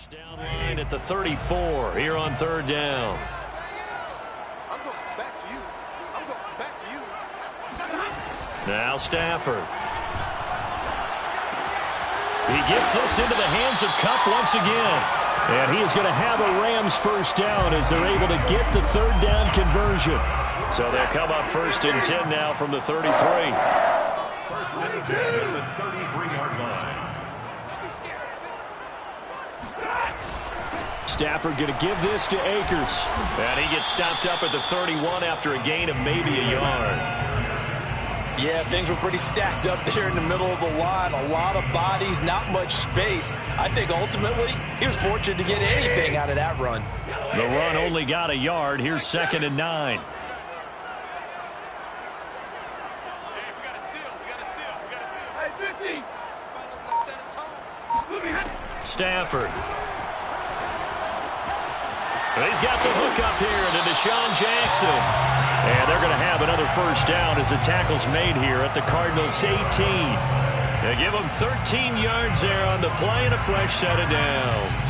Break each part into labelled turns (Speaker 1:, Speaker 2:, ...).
Speaker 1: First down line at the 34 here on third down.
Speaker 2: I'm going back to you. I'm going back to you.
Speaker 1: Now Stafford. He gets this into the hands of Kupp once again. And he is going to have a Rams first down as they're able to get the third down conversion. So they'll come up first and 10 now from the 33.
Speaker 3: First and 10 at the 33-yard line.
Speaker 1: Stafford going to give this to Akers. And he gets stopped up at the 31 after a gain of maybe a yard.
Speaker 4: Yeah, things were pretty stacked up there in the middle of the line. A lot of bodies, not much space. I think ultimately he was fortunate to get anything out of that run.
Speaker 1: The run only got a yard. Here's 2nd and 9. Stafford. He's got the hook up here to Deshaun Jackson. And they're going to have another first down as the tackle's made here at the Cardinals' 18. They give them 13 yards there on the play and a fresh set of downs.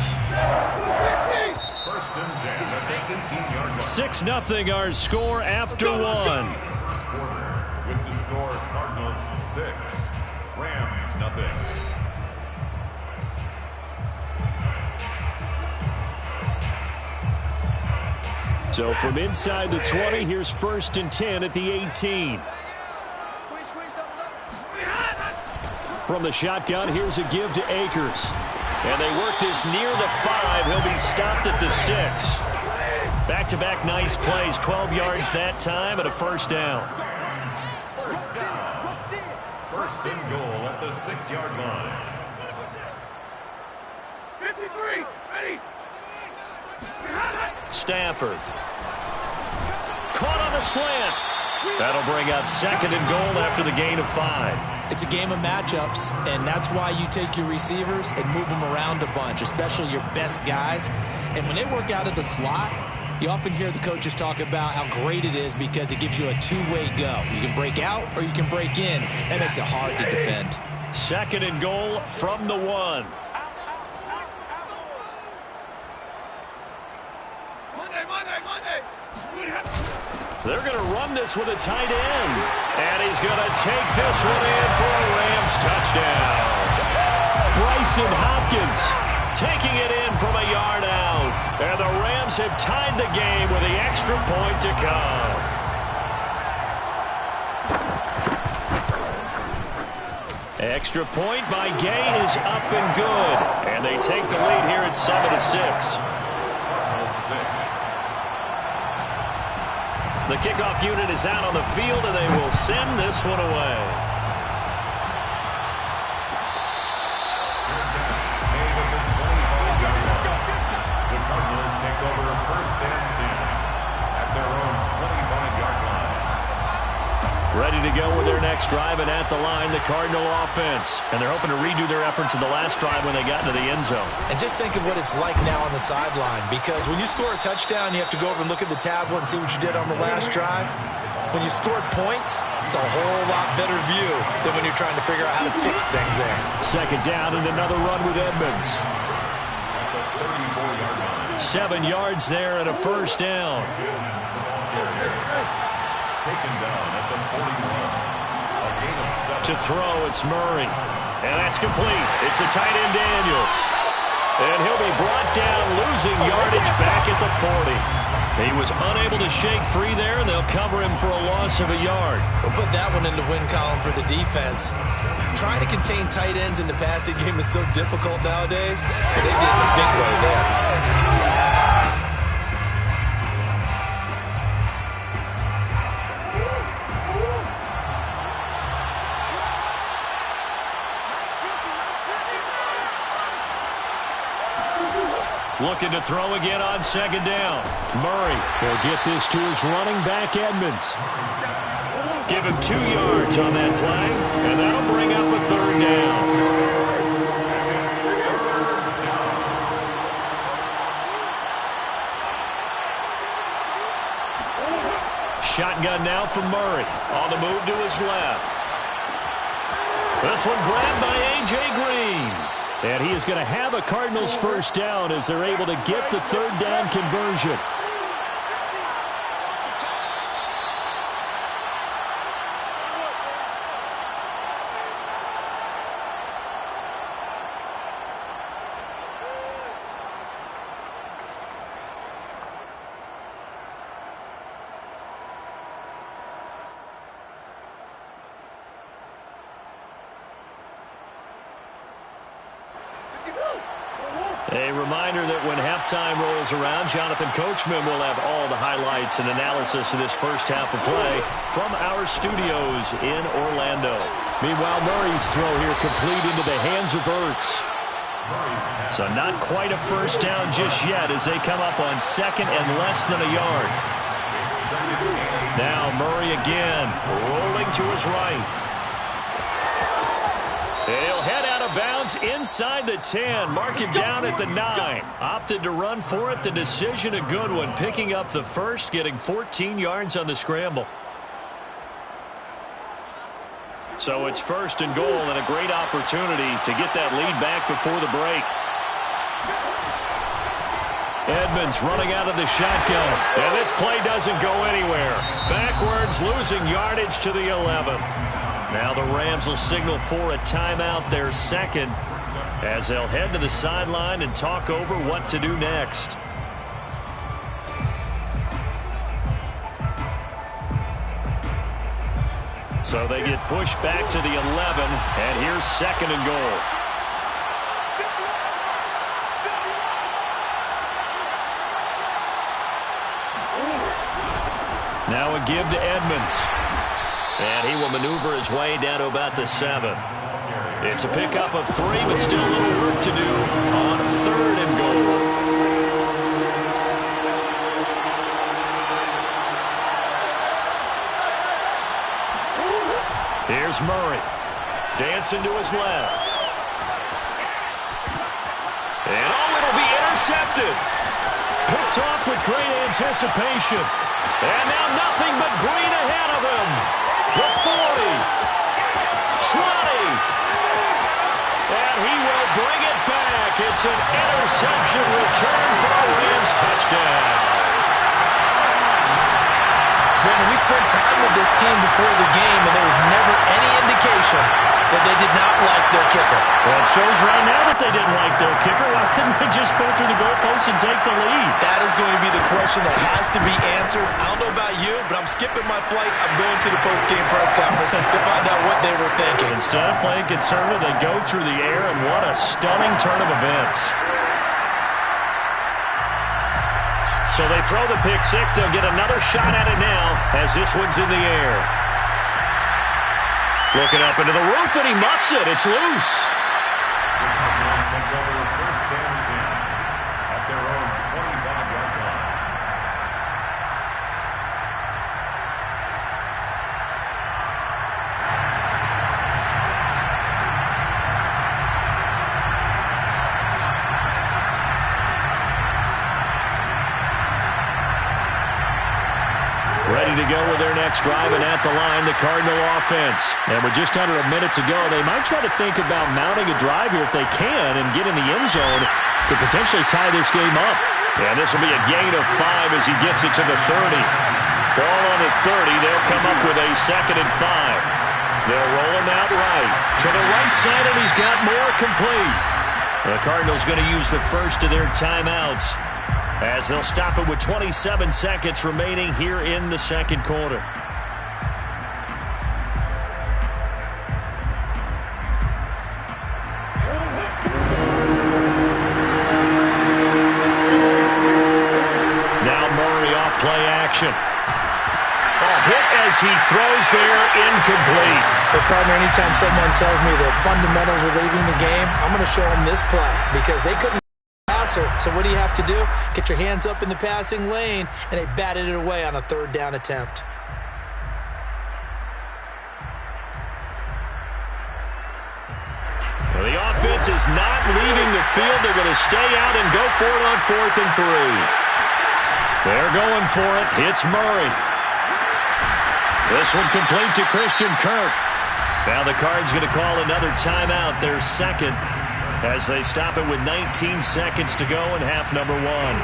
Speaker 3: First and 10 at the 18-yard line.
Speaker 1: 6-0 our score after one.
Speaker 3: First quarter with the score Cardinals 6, Rams nothing.
Speaker 1: So from inside the 20, here's 1st and 10 at the 18. From the shotgun, here's a give to Akers. And they work this near the 5. He'll be stopped at the 6. Back-to-back nice plays, 12 yards that time and a first down.
Speaker 3: First down. First and goal at the 6-yard line.
Speaker 2: 53, ready.
Speaker 1: Stafford. Caught on the slant. That'll bring up 2nd and goal after the gain of 5.
Speaker 4: It's a game of matchups, and that's why you take your receivers and move them around a bunch, especially your best guys. And when they work out of the slot, you often hear the coaches talk about how great it is because it gives you a two-way go. You can break out or you can break in. That makes it hard to defend.
Speaker 1: 2nd and goal from the 1. They're going to run this with a tight end. And he's going to take this one in for a Rams touchdown. Bryson Hopkins taking it in from a yard out. And the Rams have tied the game with the extra point to come. Extra point by Gain is up and good. And they take the lead here at 7-6.
Speaker 3: 6.
Speaker 1: The kickoff unit is out on the field, and they will send this one away.
Speaker 3: Made at the 25-yard line. The Cardinals take over first and 10 at their own 25-yard line.
Speaker 1: Ready to go with their next drive, and at the line, the Cardinal offense. And they're hoping to redo their efforts in the last drive when they got into the end zone.
Speaker 4: And just think of what it's like now on the sideline, because when you score a touchdown, you have to go over and look at the tablet and see what you did on the last drive. When you scored points, it's a whole lot better view than when you're trying to figure out how to fix things there.
Speaker 1: 2nd down and another run with Edmonds.
Speaker 3: At the 34-yard line.
Speaker 1: 7 yards there and a first down.
Speaker 3: Taken down at the 41. A gain of 7.
Speaker 1: To throw, it's Murray. And that's complete. It's the tight end Daniels. And he'll be brought down, losing yardage back at the 40. He was unable to shake free there, and they'll cover him for a loss of a yard.
Speaker 4: We'll put that one in the win column for the defense. Trying to contain tight ends in the passing game is so difficult nowadays, but they did it in a big way there.
Speaker 1: Looking to throw again on 2nd down. Murray will get this to his running back, Edmonds. Give him 2 yards on that play, and that'll bring up a 3rd down. Shotgun now from Murray. On the move to his left. This one grabbed by A.J. Green. And he is going to have a Cardinals first down as they're able to get the third down conversion. A reminder that when halftime rolls around, Jonathan Coachman will have all the highlights and analysis of this first half of play from our studios in Orlando. Meanwhile, Murray's throw here complete into the hands of Ertz. So not quite a first down just yet as they come up on second and less than a yard. Now Murray again, rolling to his right. He'll head out of bounds inside the 10. Mark him down at the 9. Opted to run for it. The decision a good one. Picking up the first, getting 14 yards on the scramble. So it's first and goal and a great opportunity to get that lead back before the break. Edmonds running out of the shotgun. And this play doesn't go anywhere. Backwards, losing yardage to the 11. Now the Rams will signal for a timeout, their second, as they'll head to the sideline and talk over what to do next. So they get pushed back to the 11, and here's second and goal. Now a give to Edmonds. And he will maneuver his way down to about the 7. It's a pickup of 3, but still a little work to do on third and goal. Here's Murray. Dancing to his left. And it'll be intercepted. Picked off with great anticipation. And now nothing but green ahead of him. The 40, 20, and he will bring it back. It's an interception return for a Rams touchdown.
Speaker 4: Brandon, we spent time with this team before the game, and there was never any indication that they did not like their kicker.
Speaker 1: Well, it shows right now that they didn't like their kicker. Why didn't they just pull through the goalpost and take the lead?
Speaker 4: That is going to be the question that has to be answered. I don't know about you, but I'm skipping my flight. I'm going to the post-game press conference to find out what they were thinking.
Speaker 1: Instead of playing conservative, they go through the air, and what a stunning turn of events. So they throw the pick six. They'll get another shot at it now as this one's in the air. Looking up into the roof, and he muffs it. It's loose.
Speaker 3: Take over first and 10 at their own 25-yard line.
Speaker 1: Ready to go with their next drive, and at the line, the Cardinal offense. And with just under a minute to go, they might try to think about mounting a drive here if they can and get in the end zone to potentially tie this game up. And this will be a gain of 5 as he gets it to the 30. Ball on the 30. They'll come up with a 2nd and 5. They'll roll him out right to the right side, and he's got more complete. The Cardinals going to use the first of their timeouts as they'll stop it with 27 seconds remaining here in the second quarter. Now Murray off play action. A hit as he throws there, incomplete.
Speaker 4: But partner, anytime someone tells me that fundamentals are leaving the game, I'm going to show them this play because they couldn't. So what do you have to do? Get your hands up in the passing lane, and they batted it away on a third down attempt.
Speaker 1: Well, the offense is not leaving the field. They're going to stay out and go for it on 4th and 3. They're going for it. It's Murray. This one complete to Christian Kirk. Now the Cards going to call another timeout, their second. as they stop it with 19 seconds to go in half number one.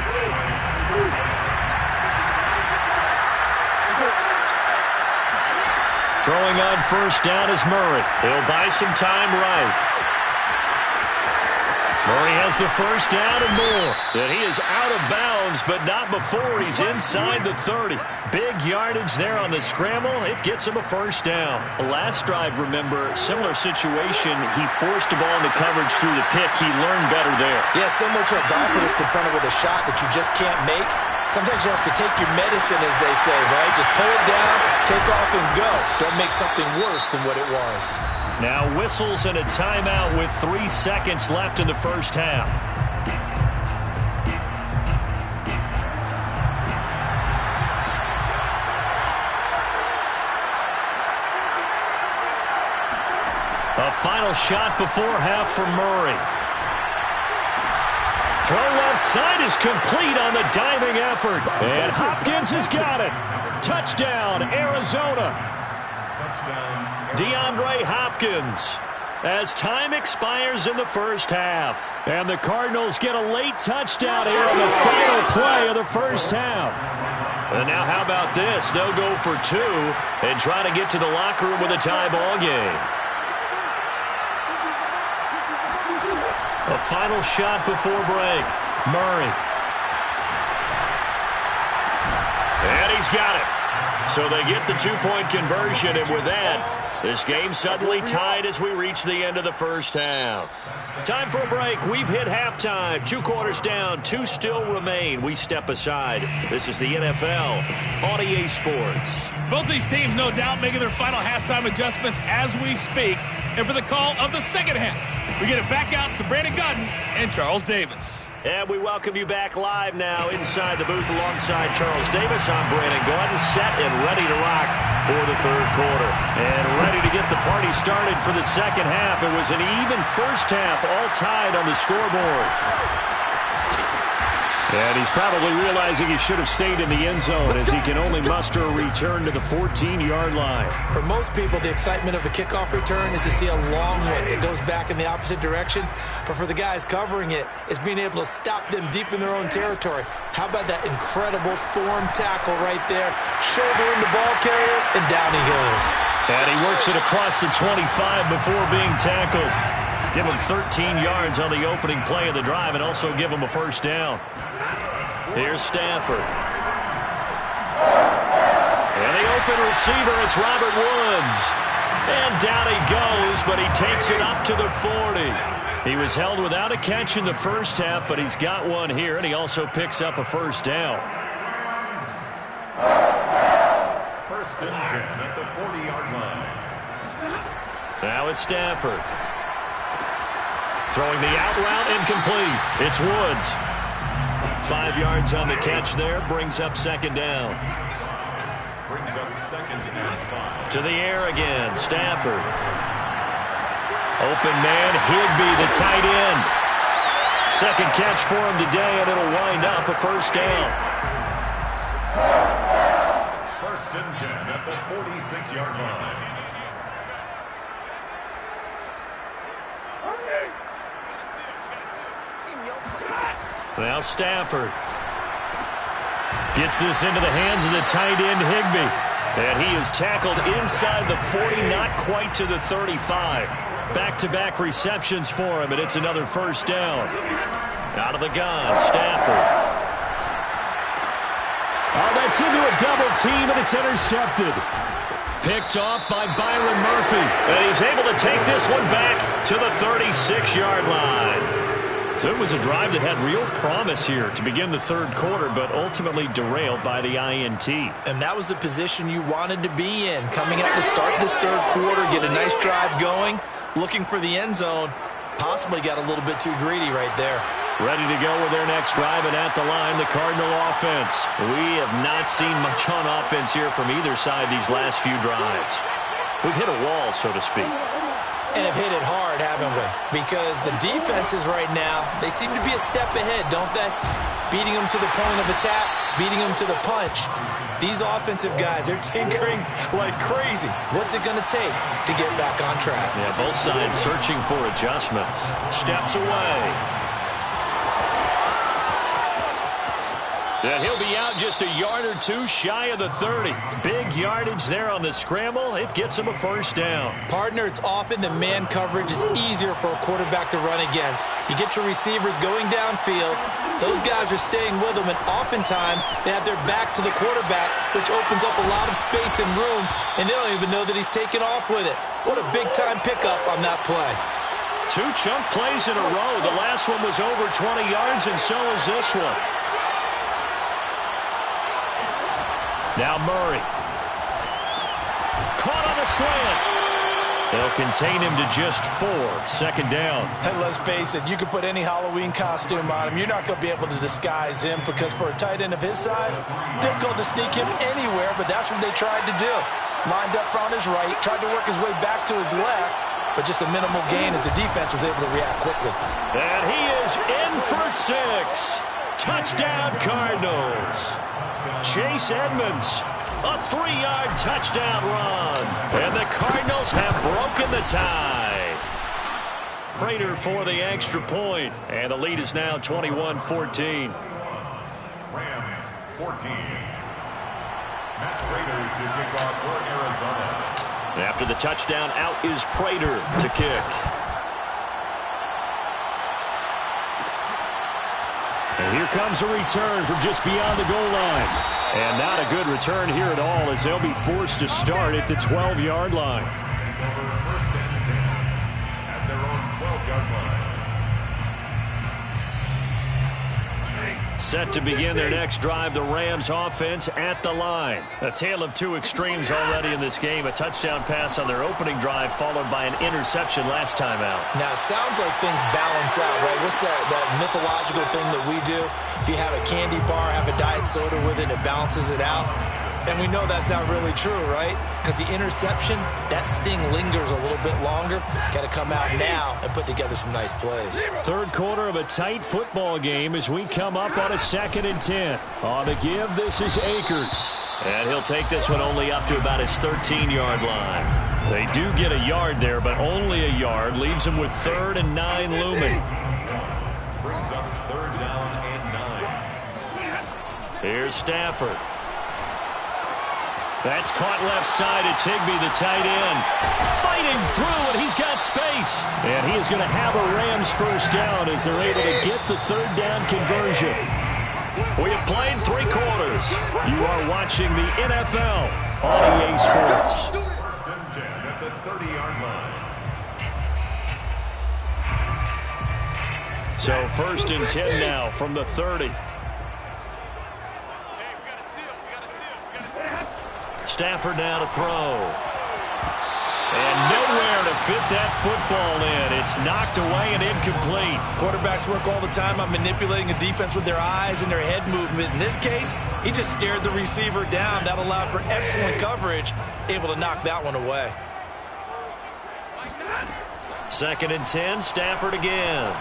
Speaker 1: Throwing on first down is Murray. He'll buy some time right. Murray has the first down and more. And he is out of bounds, but not before he's inside the 30. Big yardage there on the scramble. It gets him a first down. Last drive, remember, similar situation. He forced the ball into coverage through the pick. He learned better there.
Speaker 4: Yeah, similar to a golfer that's confronted with a shot that you just can't make. Sometimes you have to take your medicine, as they say, right? Just pull it down, take off, and go. Don't make something worse than what it was.
Speaker 1: Now whistles and a timeout with 3 seconds left in the first half. A final shot before half for Murray. Throw left side is complete on the diving effort. And Hopkins has got it. Touchdown, Arizona. DeAndre Hopkins, as time expires in the first half. And the Cardinals get a late touchdown here on the final play of the first half. And now how about this? They'll go for 2 and try to get to the locker room with a tie ball game. A final shot before break. Murray. And he's got it. So they get the 2-point conversion, and with that, this game suddenly tied as we reach the end of the first half. Time for a break. We've hit halftime. 2 quarters down, 2 still remain. We step aside. This is the NFL on EA Sports.
Speaker 5: Both these teams, no doubt, making their final halftime adjustments as we speak. And for the call of the second half, we get it back out to Brandon Gutton and Charles Davis.
Speaker 1: And we welcome you back live now inside the booth alongside Charles Davis. I'm Brandon Gordon, set and ready to rock for the third quarter. And ready to get the party started for the second half. It was an even first half, all tied on the scoreboard. And he's probably realizing he should have stayed in the end zone as he can only muster a return to the 14-yard line.
Speaker 4: For most people, the excitement of a kickoff return is to see a long one. It goes back in the opposite direction. But for the guys covering it, it's being able to stop them deep in their own territory. How about that incredible form tackle right there? Shouldering the ball carrier, and down he goes.
Speaker 1: And he works it across the 25 before being tackled. Give him 13 yards on the opening play of the drive and also give him a first down. Here's Stafford. And the open receiver, it's Robert Woods. And down he goes, but he takes it up to the 40. He was held without a catch in the first half, but he's got one here, and he also picks up a first down.
Speaker 3: First and 10 at the 40-yard line.
Speaker 1: Now it's Stafford. Throwing the out route, incomplete. It's Woods. 5 yards on the catch there, brings up second down.
Speaker 3: Brings up second and 5.
Speaker 1: To the air again, Stafford. Open man, Higbee, the tight end. Second catch for him today, and it'll wind up a first down.
Speaker 3: First and 10 at the 46-yard line.
Speaker 1: Now Stafford gets this into the hands of the tight end, Higbee. And he is tackled inside the 40, not quite to the 35. Back-to-back receptions for him, and it's another first down. Out of the gun, Stafford. Oh, that's into a double team, and it's intercepted. Picked off by Byron Murphy. And he's able to take this one back to the 36-yard line. So it was a drive that had real promise here to begin the third quarter, but ultimately derailed by the INT.
Speaker 4: And that was the position you wanted to be in. Coming out to start this third quarter, get a nice drive going, looking for the end zone. Possibly got a little bit too greedy right there.
Speaker 1: Ready to go with their next drive, and at the line, the Cardinal offense. We have not seen much on offense here from either side these last few drives. We've hit a wall, so to speak.
Speaker 4: And have hit it hard, haven't we? Because the defenses right now, they seem to be a step ahead, don't they? Beating them to the point of attack, beating them to the punch. These offensive guys, they're tinkering like crazy. What's it going to take to get back on track?
Speaker 1: Yeah, both sides searching for adjustments. Steps away. And he'll be out just a yard or two shy of the 30. Big yardage there on the scramble. It gets him a first down.
Speaker 4: Partner, it's often the man coverage is easier for a quarterback to run against. You get your receivers going downfield. Those guys are staying with them, and oftentimes they have their back to the quarterback, which opens up a lot of space and room, and they don't even know that he's taken off with it. What a big-time pickup on that play.
Speaker 1: 2 chunk plays in a row. The last one was over 20 yards, and so is this one. Now Murray. Caught on the slant. They'll contain him to just 4. Second down.
Speaker 4: And let's face it, you can put any Halloween costume on him. You're not going to be able to disguise him because for a tight end of his size, difficult to sneak him anywhere, but that's what they tried to do. Lined up on his right, tried to work his way back to his left, but just a minimal gain as the defense was able to react quickly.
Speaker 1: And he is in for 6. Touchdown, Cardinals. Chase Edmonds, a 3-yard touchdown run. And the Cardinals have broken the tie. Prater for the extra point. And the lead is now 21-14.
Speaker 3: Rams 14. Matt Prater to kick off for Arizona.
Speaker 1: After the touchdown, out is Prater to kick. And here comes a return from just beyond the goal line. And not a good return here at all as they'll be forced to start at the 12-yard line.
Speaker 3: First and 10 at their own 12-yard line.
Speaker 1: Set to begin their next drive, the Rams offense at the line. A tale of 2 extremes already in this game. A touchdown pass on their opening drive followed by an interception last time out.
Speaker 4: Now, it sounds like things balance out, right? What's that mythological thing that we do? If you have a candy bar, have a diet soda with it, it balances it out. And we know that's not really true, right? Because the interception, that sting lingers a little bit longer. Got to come out now and put together some nice plays.
Speaker 1: Third quarter of a tight football game as we come up on a 2nd and 10. On the give, this is Akers. And he'll take this one only up to about his 13-yard line. They do get a yard there, but only a yard. Leaves him with 3rd and 9 looming.
Speaker 3: Brings up 3rd down and 9.
Speaker 1: Here's Stafford. That's caught left side. It's Higbee, the tight end. Fighting through, and he's got space. And he is going to have a Rams first down as they're able to get the 3rd down conversion. We have played 3 quarters. You are watching the NFL on EA Sports.
Speaker 3: First and 10 at the 30-yard line.
Speaker 1: So 1st and 10 now from the 30. Stafford now to throw. And nowhere to fit that football in. It's knocked away and incomplete.
Speaker 4: Quarterbacks work all the time on manipulating a defense with their eyes and their head movement. In this case, he just stared the receiver down. That allowed for excellent coverage, able to knock that one away.
Speaker 1: 2nd and 10, Stafford again.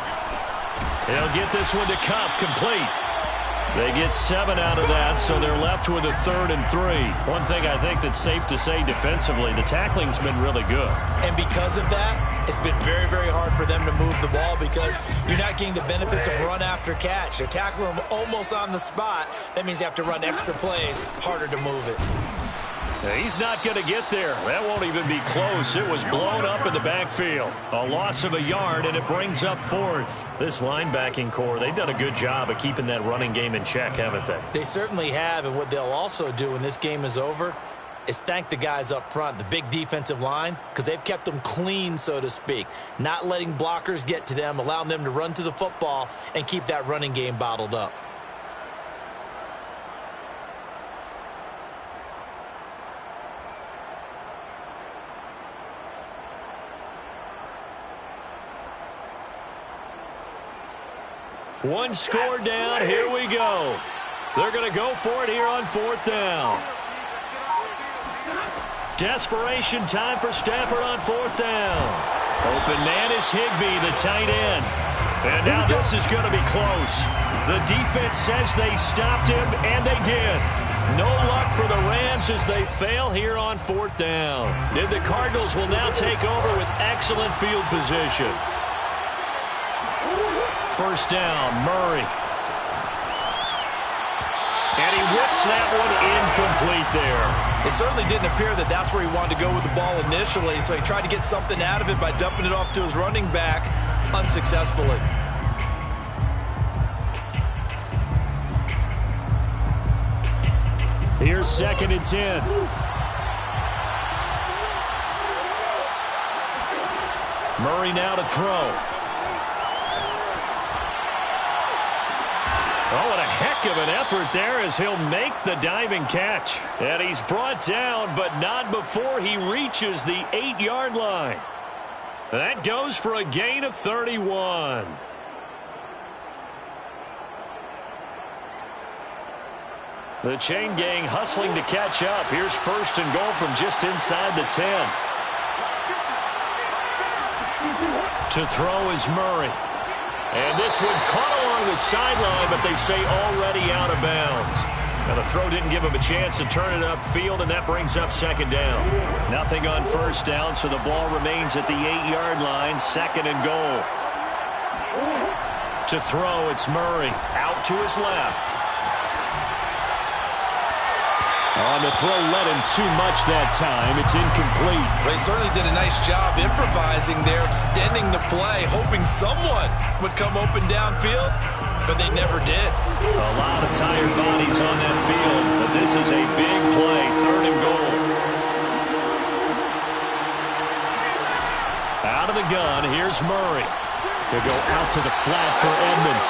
Speaker 1: He'll get this one to Kupp, complete. They get 7 out of that, so they're left with a 3rd and 3. One thing I think that's safe to say defensively, the tackling's been really good.
Speaker 4: And because of that, it's been very, very hard for them to move the ball because you're not getting the benefits of run after catch. They're tackling them almost on the spot. That means you have to run extra plays, harder to move it.
Speaker 1: He's not going to get there. That won't even be close. It was blown up in the backfield. A loss of a yard, and it brings up 4th. This linebacking core, they've done a good job of keeping that running game in check, haven't they?
Speaker 4: They certainly have, and what they'll also do when this game is over is thank the guys up front, the big defensive line, because they've kept them clean, so to speak, not letting blockers get to them, allowing them to run to the football and keep that running game bottled up.
Speaker 1: One score down. Here we go. They're going to go for it here on 4th down. Desperation time for Stafford on 4th down. Open man is Higbee, the tight end. And now this is going to be close. The defense says they stopped him, and they did. No luck for the Rams as they fail here on 4th down. And the Cardinals will now take over with excellent field position. 1st down, Murray. And he whips that one incomplete there.
Speaker 4: It certainly didn't appear that that's where he wanted to go with the ball initially, so he tried to get something out of it by dumping it off to his running back unsuccessfully.
Speaker 1: Here's 2nd and 10. Murray now to throw. Oh, what a heck of an effort there as he'll make the diving catch. And he's brought down, but not before he reaches the 8-yard line. That goes for a gain of 31. The chain gang hustling to catch up. Here's 1st and goal from just inside the 10. To throw is Murray. And this one caught along the sideline, but they say already out of bounds. Now the throw didn't give him a chance to turn it upfield, and that brings up 2nd down. Nothing on 1st down, so the ball remains at the 8-yard line, 2nd and goal. To throw, it's Murray. Out to his left. On the throw, led him too much that time. It's incomplete.
Speaker 4: They certainly did a nice job improvising there, extending the play, hoping someone would come open downfield, but they never did.
Speaker 1: A lot of tired bodies on that field, but this is a big play, 3rd and goal. Out of the gun, here's Murray. He'll go out to the flat for Edmonds.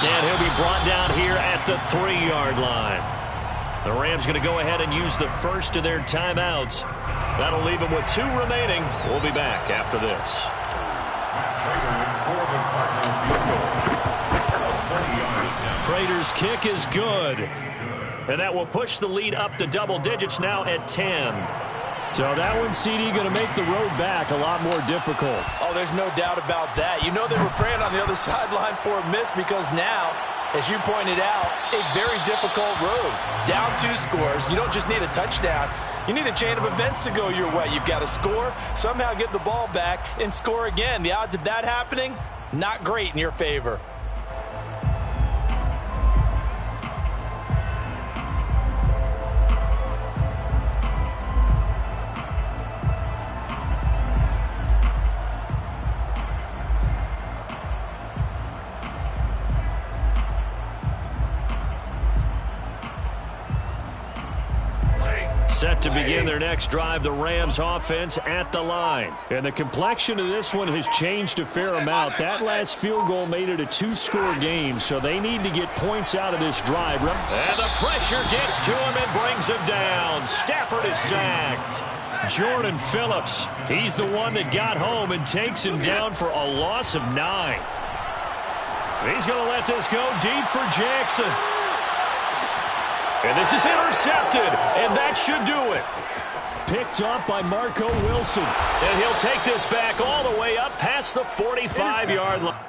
Speaker 1: And he'll be brought down here at the 3-yard line. The Rams going to go ahead and use the first of their timeouts. That'll leave them with 2 remaining. We'll be back after this. Prater's kick is good. And that will push the lead up to double digits now at 10. So that one, CD, going to make the road back a lot more difficult.
Speaker 4: Oh, there's no doubt about that. You know they were praying on the other sideline for a miss because now, as you pointed out, a very difficult road. Down 2 scores. You don't just need a touchdown. You need a chain of events to go your way. You've got to score, somehow get the ball back, and score again. The odds of that happening, not great in your favor.
Speaker 1: Set to begin their next drive, the Rams offense at the line. And the complexion of this one has changed a fair amount. That last field goal made it a 2-score game, so they need to get points out of this drive. And the pressure gets to him and brings him down. Stafford is sacked. Jordan Phillips, he's the one that got home and takes him down for a loss of 9. He's going to let this go deep for Jackson. And this is intercepted, and that should do it. Picked up by Marco Wilson. And he'll take this back all the way up past the 45-yard line.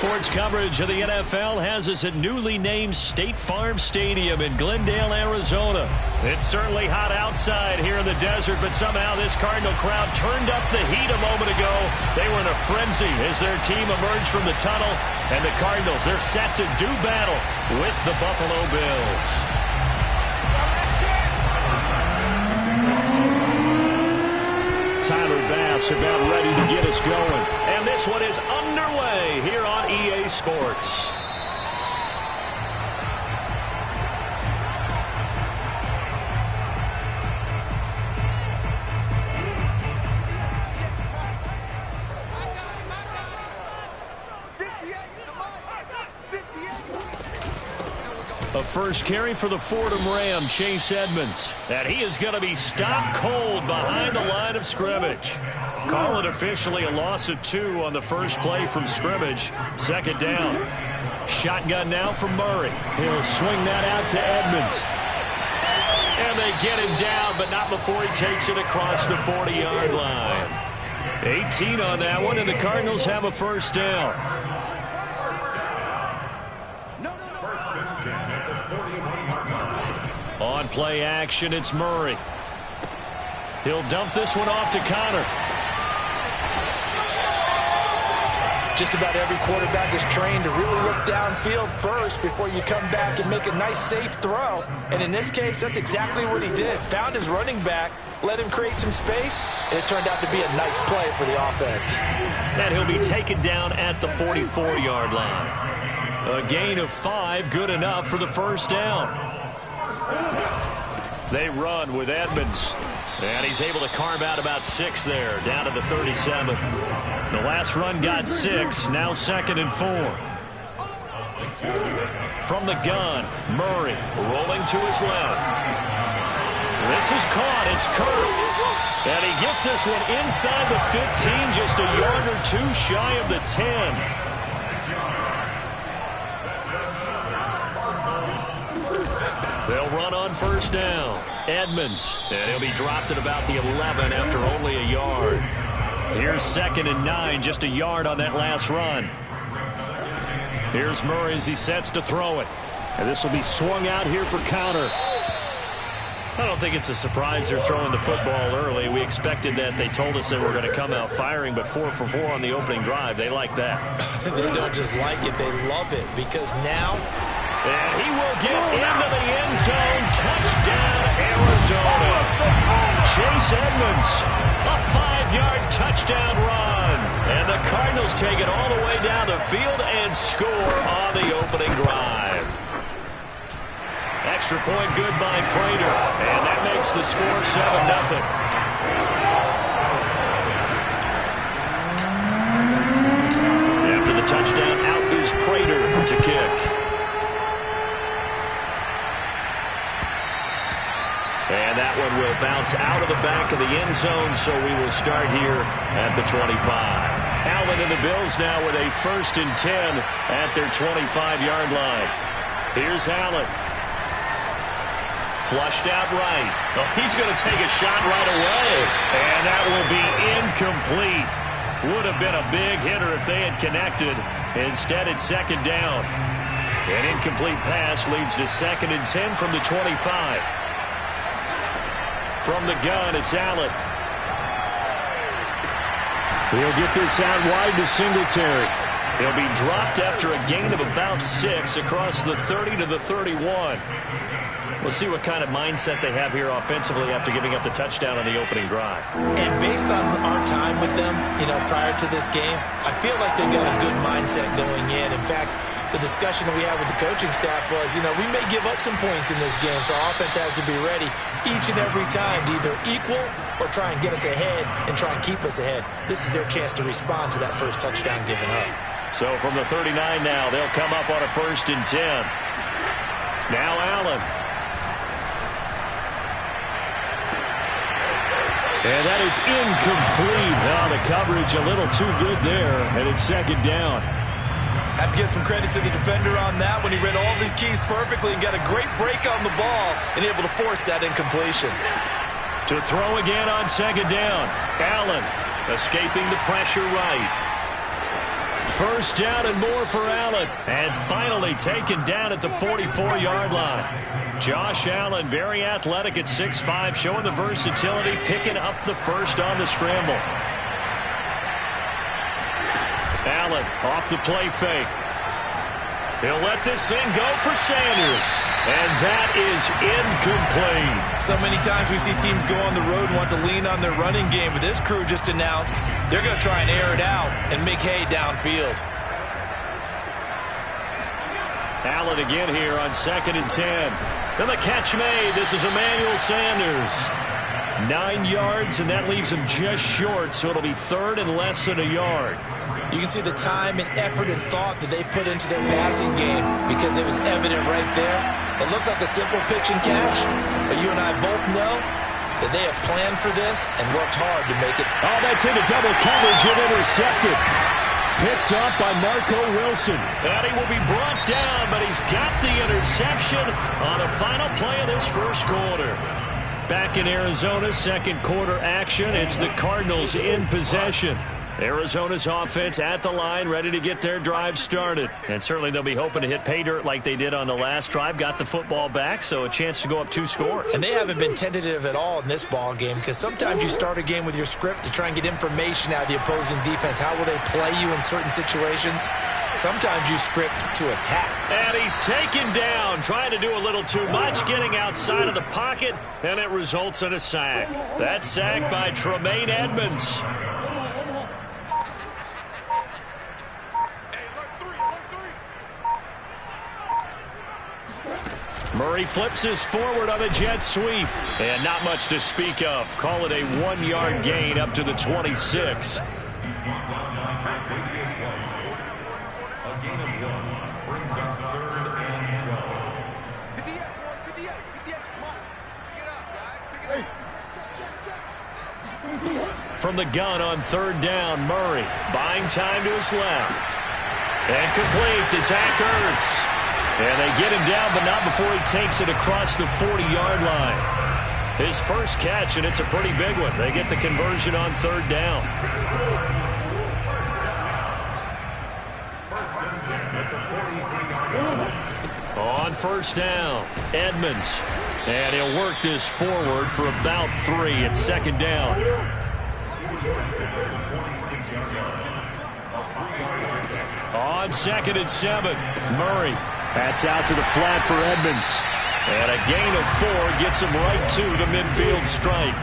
Speaker 1: Sports coverage of the NFL has us at newly named State Farm Stadium in Glendale, Arizona. It's certainly hot outside here in the desert, but somehow this Cardinal crowd turned up the heat a moment ago. They were in a frenzy as their team emerged from the tunnel, and the Cardinals, they're set to do battle with the Buffalo Bills. Tyler Bass about ready to get us going. And this one is underway here on EA Sports. A first carry for the Fordham Ram, Chase Edmonds. And he is going to be stopped cold behind the line of scrimmage. Call it officially a loss of 2 on the first play from scrimmage. Second down. Shotgun now from Murray. He'll swing that out to Edmonds. And they get him down, but not before he takes it across the 40-yard line. 18 on that one, and the Cardinals have a first down. On play action, it's Murray. He'll dump this one off to Connor.
Speaker 4: Just about every quarterback is trained to really look downfield first before you come back and make a nice, safe throw. And in this case, that's exactly what he did. Found his running back, let him create some space, and it turned out to be a nice play for the offense.
Speaker 1: And he'll be taken down at the 44-yard line. A gain of 5, good enough for the first down. They run with Edmonds. And he's able to carve out about 6 there, down to the 37. The last run got 6, now 2nd and 4. From the gun, Murray rolling to his left. This is caught, it's Kirk. And he gets this one inside the 15, just a yard or 2 shy of the 10. They'll run on first down. Edmonds, and he'll be dropped at about the 11 after only a yard. Here's 2nd and 9, just a yard on that last run. Here's Murray as he sets to throw it. And this will be swung out here for counter. I don't think it's a surprise they're throwing the football early. We expected that. They told us they were going to come out firing, but 4 for 4 on the opening drive. They like that.
Speaker 4: They don't just like it, they love it, because now...
Speaker 1: And he will get into the end zone. Touchdown, Arizona. Chase Edmonds, a 5-yard touchdown run. And the Cardinals take it all the way down the field and score on the opening drive. Extra point good by Prater. And that makes the score 7-0. After the touchdown, out is Prater to kick. And that one will bounce out of the back of the end zone, so we will start here at the 25. Allen and the Bills now with a 1st and 10 at their 25-yard line. Here's Allen. Flushed out right. Oh, he's going to take a shot right away. And that will be incomplete. Would have been a big hitter if they had connected. Instead, it's 2nd down. An incomplete pass leads to 2nd and 10 from the 25. From the gun, it's Allen. He'll get this out wide to Singletary. He'll be dropped after a gain of about 6 across the 30 to the 31. We'll see what kind of mindset they have here offensively after giving up the touchdown on the opening drive.
Speaker 4: And based on our time with them, prior to this game, I feel like they got a good mindset going in. In fact, the discussion that we had with the coaching staff was, we may give up some points in this game, so our offense has to be ready each and every time to either equal or try and get us ahead and try and keep us ahead. This is their chance to respond to that first touchdown given up.
Speaker 1: So from the 39 now, they'll come up on a 1st and 10. Now Allen. And that is incomplete. Now the coverage a little too good there, and it's 2nd down.
Speaker 4: Have to give some credit to the defender on that when he read all of his keys perfectly and got a great break on the ball and able to force that incompletion.
Speaker 1: To throw again on 2nd down. Allen escaping the pressure right. First down and more for Allen. And finally taken down at the 44-yard line. Josh Allen, very athletic at 6'5", showing the versatility, picking up the first on the scramble. Allen off the play fake. He'll let this thing go for Sanders. And that is incomplete.
Speaker 4: So many times we see teams go on the road and want to lean on their running game, but this crew just announced they're going to try and air it out and make hay downfield.
Speaker 1: Allen again here on 2nd and 10. Then the catch made. This is Emmanuel Sanders. 9 yards, and that leaves him just short, so it'll be 3rd and less than a yard.
Speaker 4: You can see the time and effort and thought that they put into their passing game because it was evident right there. It looks like a simple pitch and catch, but you and I both know that they have planned for this and worked hard to make it.
Speaker 1: Oh, that's into double coverage and intercepted. Picked up by Marco Wilson. And he will be brought down, but he's got the interception on the final play of this first quarter. Back in Arizona, second quarter action. It's the Cardinals in possession. Arizona's offense at the line, ready to get their drive started. And certainly they'll be hoping to hit pay dirt like they did on the last drive. Got the football back, so a chance to go up 2 scores.
Speaker 4: And they haven't been tentative at all in this ball game because sometimes you start a game with your script to try and get information out of the opposing defense. How will they play you in certain situations? Sometimes you script to attack.
Speaker 1: And he's taken down, trying to do a little too much, getting outside of the pocket, and it results in a sack. That sack by Tremaine Edmonds. Murray flips his forward on a jet sweep. And not much to speak of. Call it a 1-yard gain up to the 26. From the gun on 3rd down, Murray buying time to his left. And complete to Zach Ertz. And they get him down, but not before he takes it across the 40-yard line. His first catch, and it's a pretty big one. They get the conversion on 3rd down. On 1st down, Edmonds. And he'll work this forward for about 3 at 2nd down. On 2nd and 7, Murray. That's out to the flat for Edmonds. And a gain of 4 gets him right to the midfield stripe.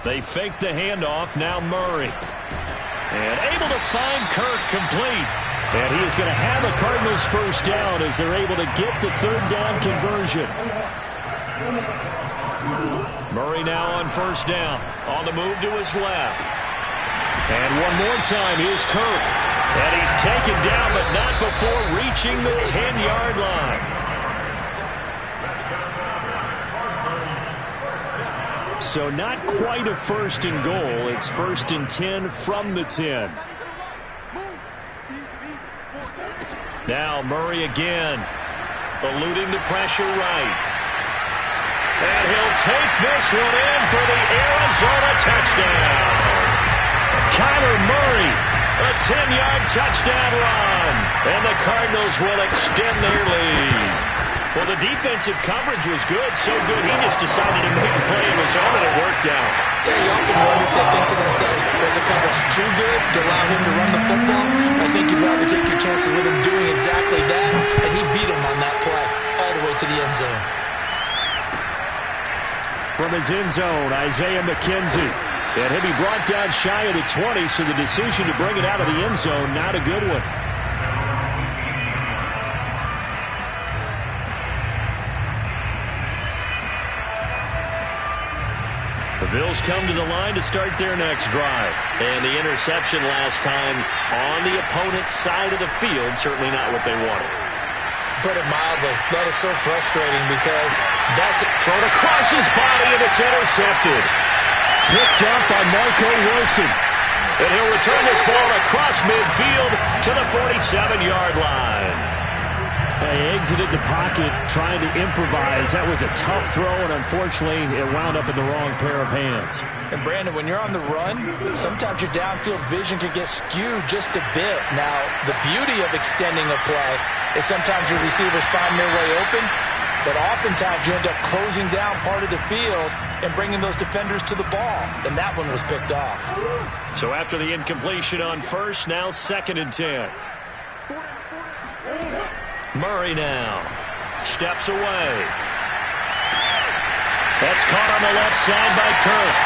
Speaker 1: They fake the handoff, now Murray. And able to find Kirk complete. And he is going to have a Cardinals first down as they're able to get the 3rd down conversion. Murray now on 1st down. On the move to his left. And one more time, here's Kirk. And he's taken down, but not before reaching the 10-yard line. So not quite a 1st and goal. It's 1st and 10 from the 10. Now Murray again, eluding the pressure right. And he'll take this one in for the Arizona touchdown. Kyler Murray, a 10-yard touchdown run. And the Cardinals will extend their lead. Well, the defensive coverage was good, so good he just decided to make a play of his own, and it worked out.
Speaker 4: Yeah, you often wonder if they think to themselves, was the coverage too good to allow him to run the football? I think you'd rather take your chances with him doing exactly that, and he beat him on that play all the way to the end zone.
Speaker 1: From his end zone, Isaiah McKenzie. And he'll be brought down shy of the 20, so the decision to bring it out of the end zone, not a good one. The Bills come to the line to start their next drive. And the interception last time on the opponent's side of the field, certainly not what they wanted.
Speaker 4: Put it mildly, that is so frustrating because that's
Speaker 1: thrown across his body, and it's intercepted. Picked up by Marco Wilson. And he'll return this ball across midfield to the 47-yard line. They exited the pocket trying to improvise. That was a tough throw, and unfortunately, it wound up in the wrong pair of hands.
Speaker 4: And, Brandon, when you're on the run, sometimes your downfield vision can get skewed just a bit. Now, the beauty of extending a play is sometimes your receivers find their way open, but oftentimes you end up closing down part of the field and bringing those defenders to the ball. And that one was picked off.
Speaker 1: So after the incompletion on first, now 2nd and 10. Murray now steps away. That's caught on the left side by Kirk.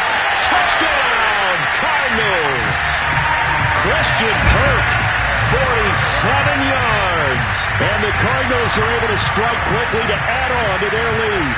Speaker 1: Touchdown, Cardinals! Christian Kirk, 47 yards. And the Cardinals are able to strike quickly to add on to their lead.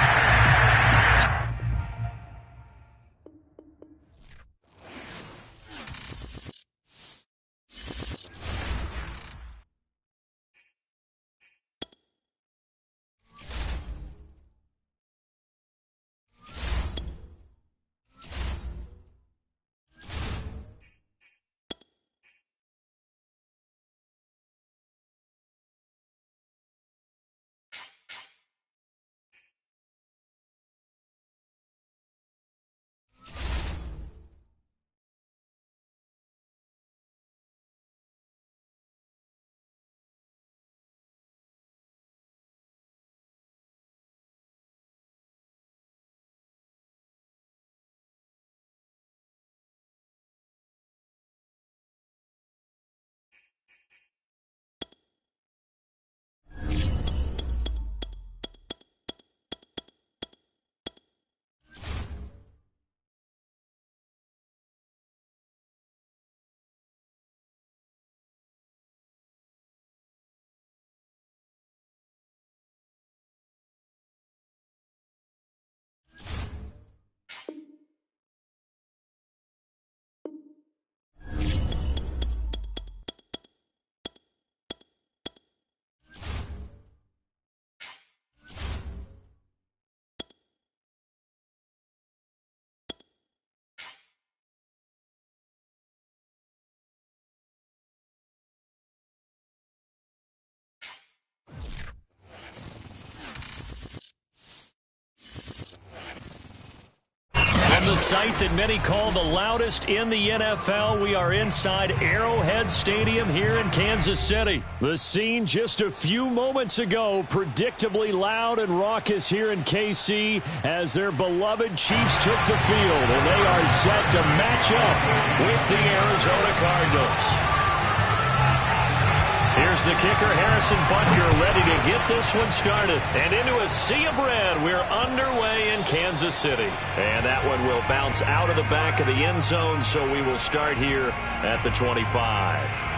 Speaker 1: From the site that many call the loudest in the NFL, we are inside Arrowhead Stadium here in Kansas City. The scene just a few moments ago, predictably loud and raucous here in KC as their beloved Chiefs took the field, and they are set to match up with the Arizona Cardinals. Here's the kicker, Harrison Butker, ready to get this one started. And into a sea of red, we're underway in Kansas City. And that one will bounce out of the back of the end zone, so we will start here at the 25.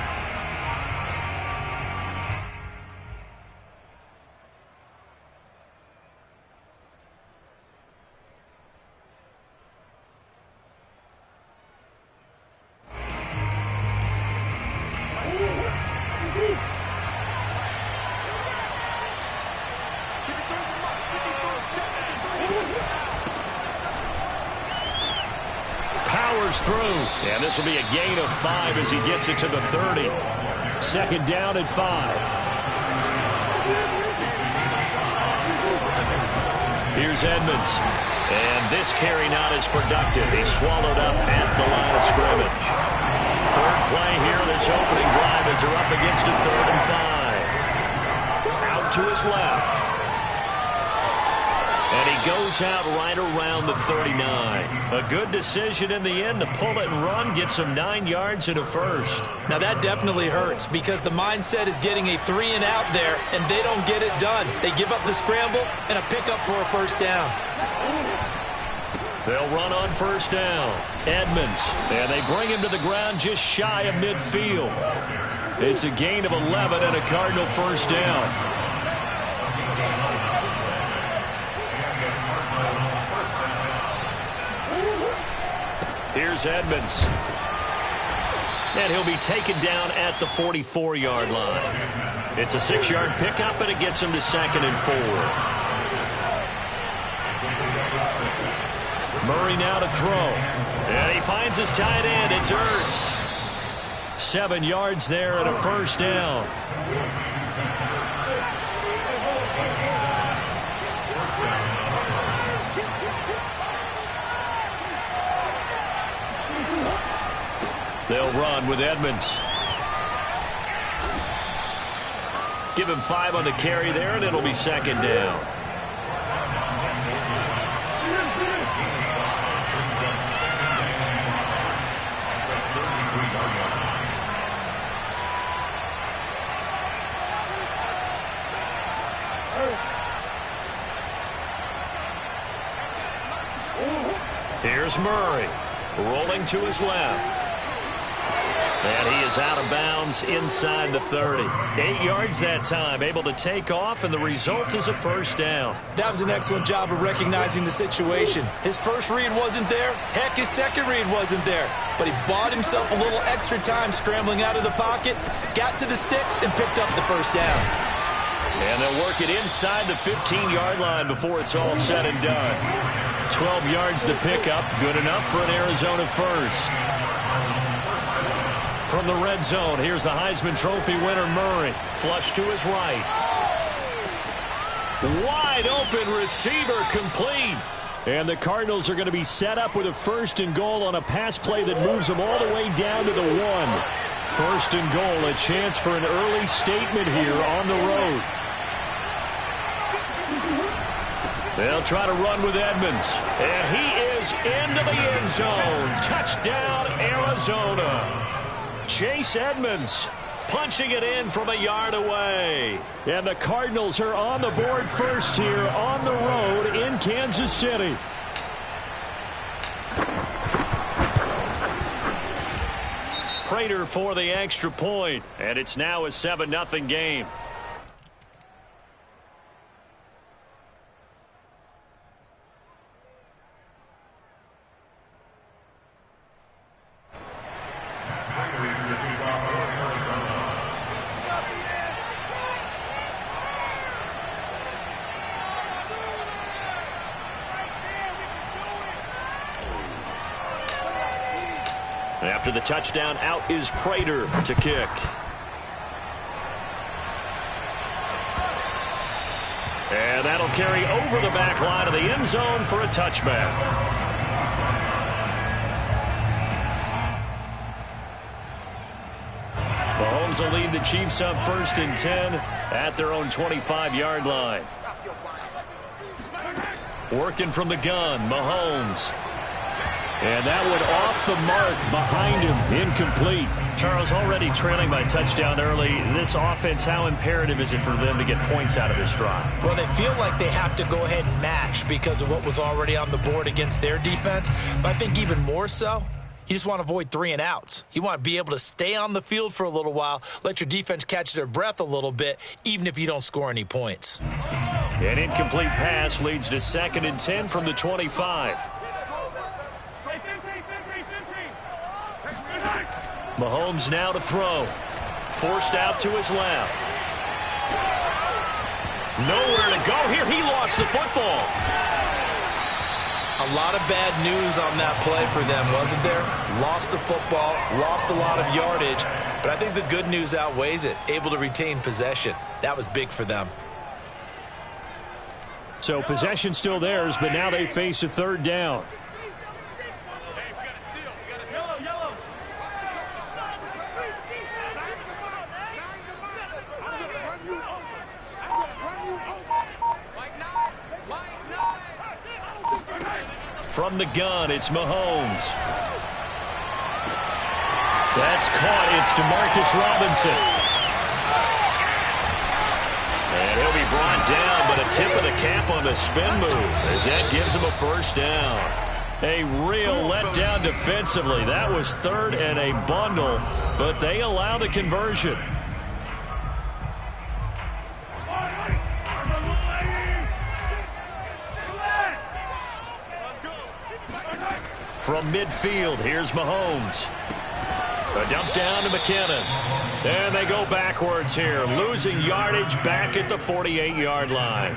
Speaker 1: Through, and this will be a gain of 5 as he gets it to the 30. 2nd down and 5. Here's Edmonds, and this carry not as productive. He's swallowed up at the line of scrimmage. 3rd play here, this opening drive as they're up against a 3rd and 5. Out to his left. And he goes out right around the 39. A good decision in the end to pull it and run, get some 9 yards and a first.
Speaker 4: Now that definitely hurts because the mindset is getting a 3 and out there, and they don't get it done. They give up the scramble and a pickup for a first down.
Speaker 1: They'll run on first down. Edmonds, and they bring him to the ground just shy of midfield. It's a gain of 11 and a Cardinal first down. Here's Edmonds. And he'll be taken down at the 44-yard line. It's a 6-yard pickup, and it gets him to 2nd and 4. Murray now to throw. And he finds his tight end. It's Ertz. 7 yards there and a first down. They'll run with Edmonds. Give him 5 on the carry there, and it'll be second down. Here's Murray, rolling to his left. And he is out of bounds inside the 30. 8 yards that time, able to take off, and the result is a first down.
Speaker 4: That was an excellent job of recognizing the situation. His first read wasn't there. Heck, his second read wasn't there. But he bought himself a little extra time scrambling out of the pocket, got to the sticks, and picked up the first down.
Speaker 1: And they'll work it inside the 15-yard line before it's all said and done. 12 yards to pick up, good enough for an Arizona first. From the red zone, here's the Heisman Trophy winner, Murray. Flush to his right. Wide open receiver, complete. And the Cardinals are going to be set up with a 1st and goal on a pass play that moves them all the way down to the 1. 1st and goal, a chance for an early statement here on the road. They'll try to run with Edmonds. And he is into the end zone. Touchdown, Arizona. Chase Edmonds punching it in from a yard away. And the Cardinals are on the board first here on the road in Kansas City. Prater for the extra point, and it's now a 7-0 game. After the touchdown, out is Prater to kick. And that'll carry over the back line of the end zone for a touchback. Mahomes will lead the Chiefs up 1st and 10 at their own 25-yard line. Working from the gun, Mahomes. And that one off the mark behind him, incomplete. Charles, already trailing by touchdown early. This offense, how imperative is it for them to get points out of this drive?
Speaker 4: Well, they feel like they have to go ahead and match because of what was already on the board against their defense. But I think even more so, you just want to avoid 3 and outs. You want to be able to stay on the field for a little while, let your defense catch their breath a little bit, even if you don't score any points.
Speaker 1: An incomplete pass leads to 2nd and 10 from the 25. Mahomes now to throw. Forced out to his left. Nowhere to go here. He lost the football.
Speaker 4: A lot of bad news on that play for them, wasn't there? Lost the football, lost a lot of yardage, but I think the good news outweighs it. Able to retain possession. That was big for them.
Speaker 1: So possession still theirs, but now they face a 3rd down. From the gun, it's Mahomes. That's caught. It's DeMarcus Robinson. And he'll be brought down, but a tip of the cap on the spin move as that gives him a 1st down. A real letdown defensively. That was 3rd and a bundle, but they allow the conversion. From midfield, here's Mahomes. A dump down to McKinnon. And they go backwards here, losing yardage back at the 48-yard line.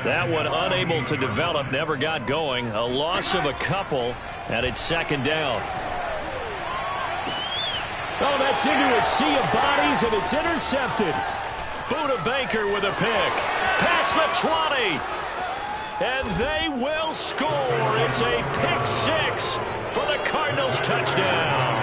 Speaker 1: That one unable to develop, never got going. A loss of a couple, and it's 2nd down. Oh, that's into a sea of bodies, and it's intercepted. Buda Baker with a pick. Past the 20. and they will score. It's a pick six for the Cardinals touchdown.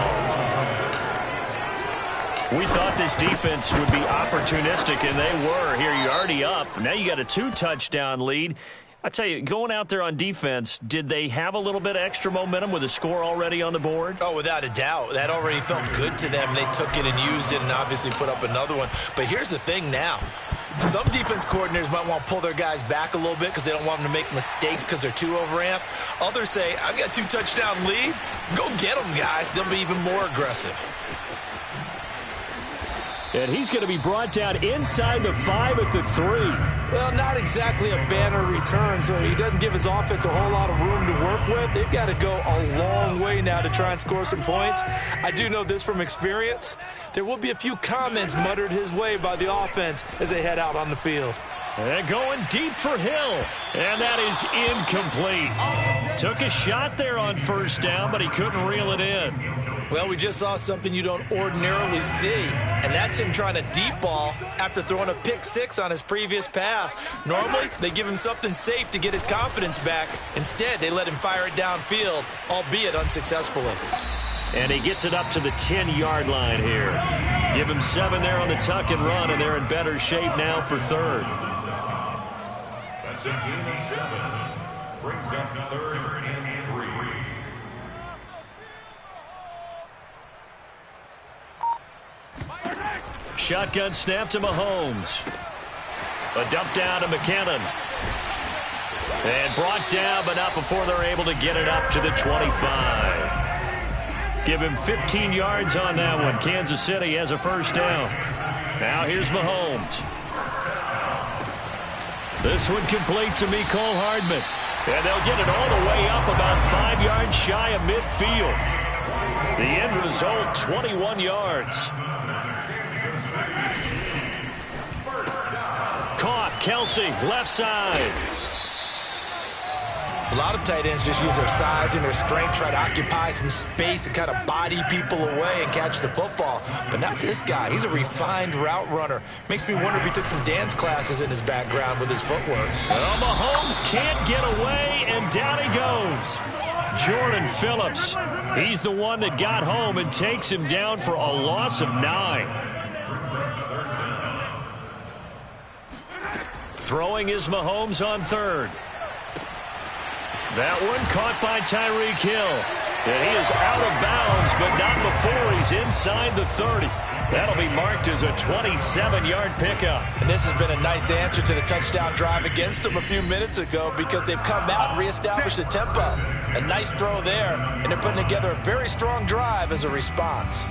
Speaker 1: We thought this defense would be opportunistic, and they were. Here, you're already up. Now you got a 2-touchdown lead. I tell you, going out there on defense, did they have a little bit of extra momentum with a score already on the board?
Speaker 4: Oh, without a doubt. That already felt good to them. They took it and used it and obviously put up another one. But here's the thing now. Some defense coordinators might want to pull their guys back a little bit because they don't want them to make mistakes because they're too overamped. Others say, I've got a 2-touchdown lead. Go get them, guys. They'll be even more aggressive.
Speaker 1: And he's going to be brought down inside the 5 at the 3.
Speaker 4: Well, not exactly a banner return, so he doesn't give his offense a whole lot of room to work with. They've got to go a long way now to try and score some points. I do know this from experience. There will be a few comments muttered his way by the offense as they head out on the field.
Speaker 1: And going deep for Hill. And that is incomplete. Took a shot there on first down, but he couldn't reel it in.
Speaker 4: Well, we just saw something you don't ordinarily see, and that's him trying to deep ball after throwing a pick six on his previous pass. Normally, they give him something safe to get his confidence back. Instead, they let him fire it downfield, albeit unsuccessfully.
Speaker 1: And he gets it up to the 10-yard line here. Give him 7 there on the tuck and run, and they're in better shape now for third.
Speaker 3: That's a gain of 7. Brings up 3rd and 3.
Speaker 1: Shotgun snap to Mahomes. A dump down to McKinnon. And brought down, but not before they're able to get it up to the 25. Give him 15 yards on that one. Kansas City has a first down. Now here's Mahomes. This one complete to Mecole Hardman. And they'll get it all the way up about 5 yards shy of midfield. The end result, 21 yards. Caught, Kelsey, left side.
Speaker 4: A lot of tight ends just use their size and their strength, try to occupy some space and kind of body people away and catch the football. But not this guy. He's a refined route runner. Makes me wonder if he took some dance classes in his background with his footwork.
Speaker 1: Well, Mahomes can't get away, and down he goes. Jordan Phillips. He's the one that got home and takes him down for a loss of 9. Throwing is Mahomes on third. That one caught by Tyreek Hill. And he is out of bounds, but not before he's inside the 30. That'll be marked as a 27-yard pickup.
Speaker 4: And this has been a nice answer to the touchdown drive against them a few minutes ago because they've come out and reestablished the tempo. A nice throw there, and they're putting together a very strong drive as a response.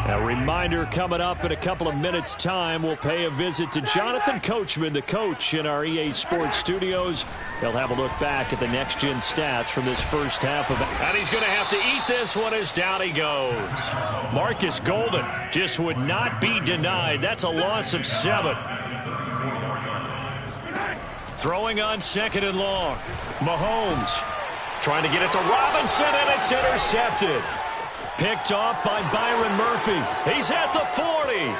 Speaker 1: A reminder coming up in a couple of minutes' time. We'll pay a visit to Jonathan Coachman, the coach in our EA Sports studios. He'll have a look back at the next-gen stats from this first half of it. And he's going to have to eat this one as down he goes. Marcus Golden just would not be denied. That's a loss of 7. Throwing on 2nd and long. Mahomes trying to get it to Robinson, and it's intercepted. Picked off by Byron Murphy. He's at the 40.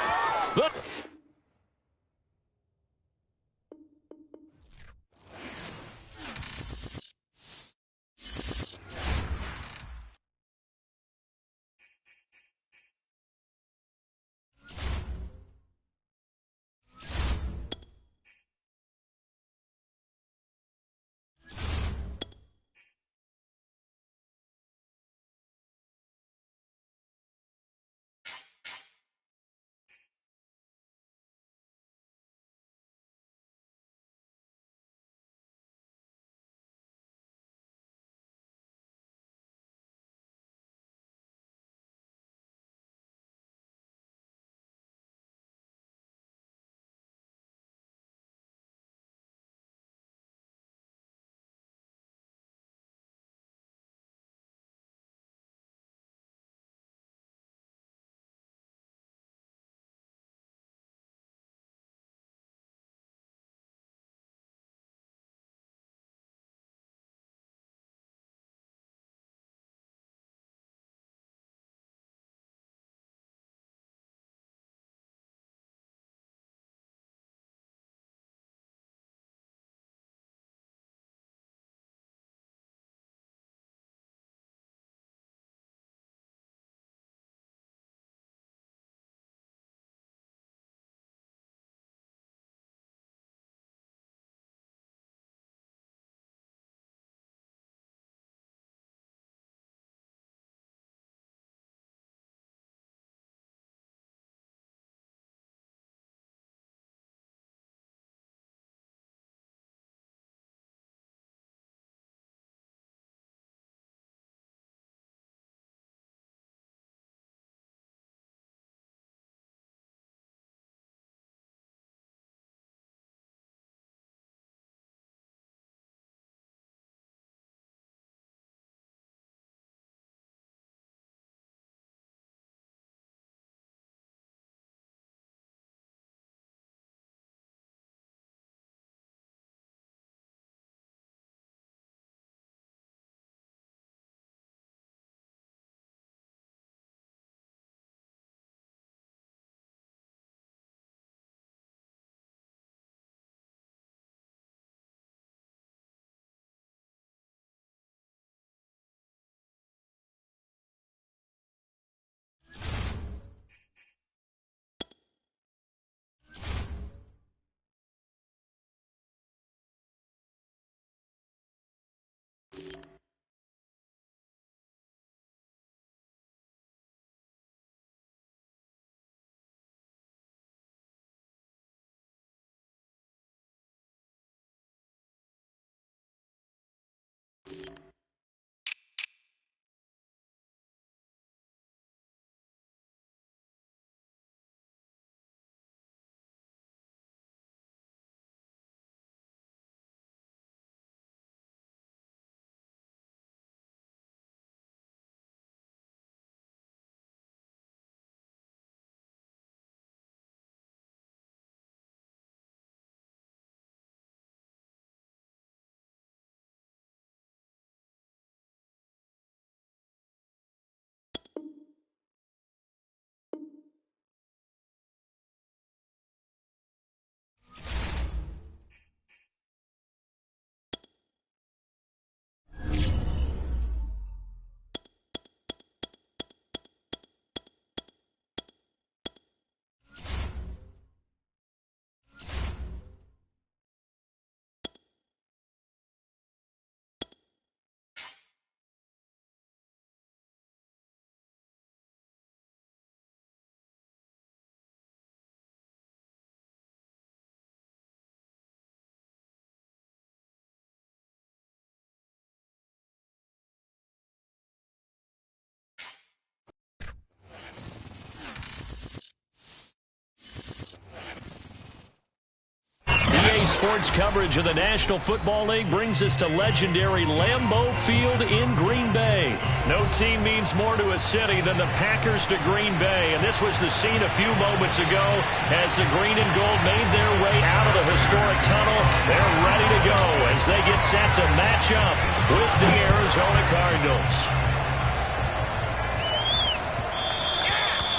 Speaker 1: Sports coverage of the National Football League brings us to legendary Lambeau Field in Green Bay. No team means more to a city than the Packers to Green Bay, and this was the scene a few moments ago as the green and gold made their way out of the historic tunnel. They're ready to go as they get set to match up with the Arizona Cardinals.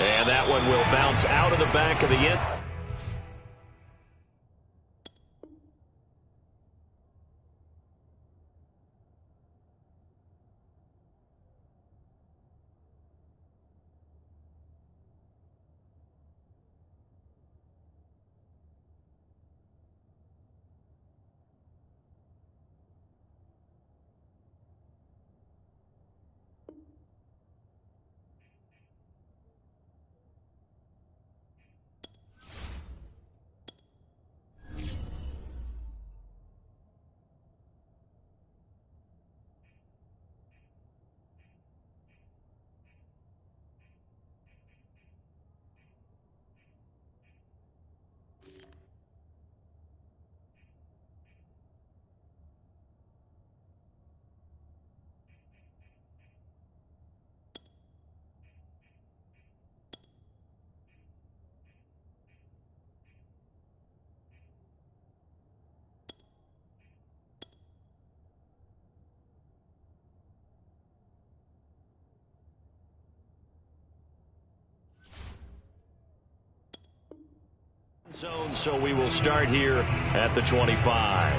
Speaker 1: And that one will bounce out of the back of the end. Zone, so we will start here at the 25.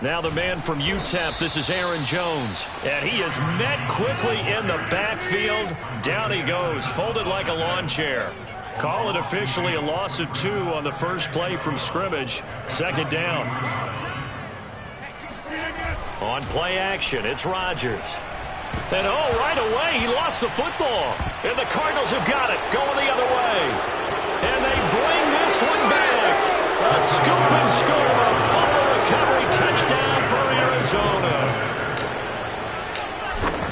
Speaker 1: Now the man from UTEP, this is Aaron Jones. And he is met quickly in the backfield. Down he goes, folded like a lawn chair. Call it officially a loss of 2 on the first play from scrimmage. Second down. On play action, it's Rodgers. And right away, he lost the football. And the Cardinals have got it, going the other way. And they bring this one back. A scoop and score, fumble recovery, touchdown for Arizona.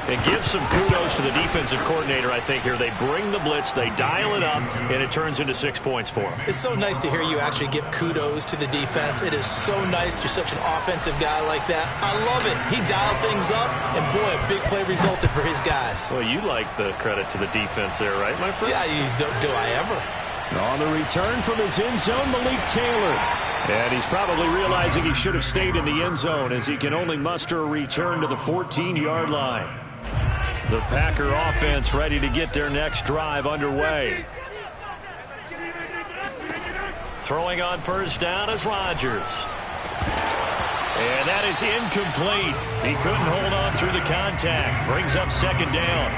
Speaker 1: And give some kudos to the defensive coordinator, I think, here. They bring the blitz, they dial it up, and it turns into 6 points for them.
Speaker 4: It's so nice to hear you actually give kudos to the defense. It is so nice. You're such an offensive guy like that. I love it. He dialed things up, and boy, a big play resulted for his guys.
Speaker 1: Well, you like the credit to the defense there, right, my friend?
Speaker 4: Yeah, do I ever?
Speaker 1: On the return from his end zone, Malik Taylor. And he's probably realizing he should have stayed in the end zone as he can only muster a return to the 14-yard line. The Packer offense ready to get their next drive underway. Throwing on first down is Rodgers. And that is incomplete. He couldn't hold on through the contact. Brings up second down.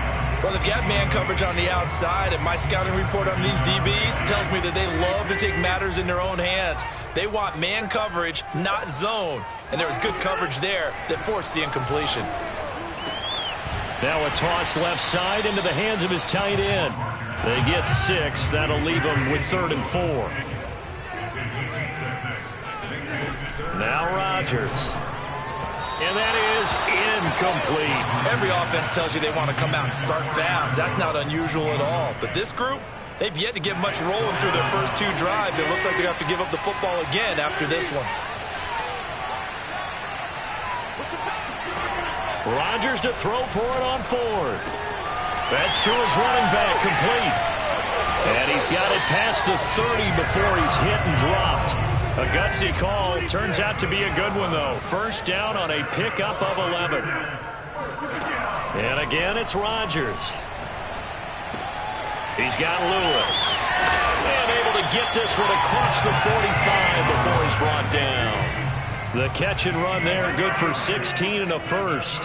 Speaker 4: Well, they've got man coverage on the outside, and my scouting report on these DBs tells me that they love to take matters in their own hands. They want man coverage, not zone. And there was good coverage there that forced the incompletion.
Speaker 1: Now a toss left side into the hands of his tight end. They get 6. That'll leave them with 3rd and 4. Now Rodgers. And that is incomplete.
Speaker 4: Every offense tells you they want to come out and start fast. That's not unusual at all. But this group, they've yet to get much rolling through their first 2 drives. It looks like they have to give up the football again after this one.
Speaker 1: Rodgers to throw for it on 4th. That's to his running back, complete. And he's got it past the 30 before he's hit and dropped. A gutsy call. Turns out to be a good one, though. First down on a pickup of 11. And again, it's Rodgers. He's got Lewis. And able to get this one across the 45 before he's brought down. The catch and run there, good for 16 and a first.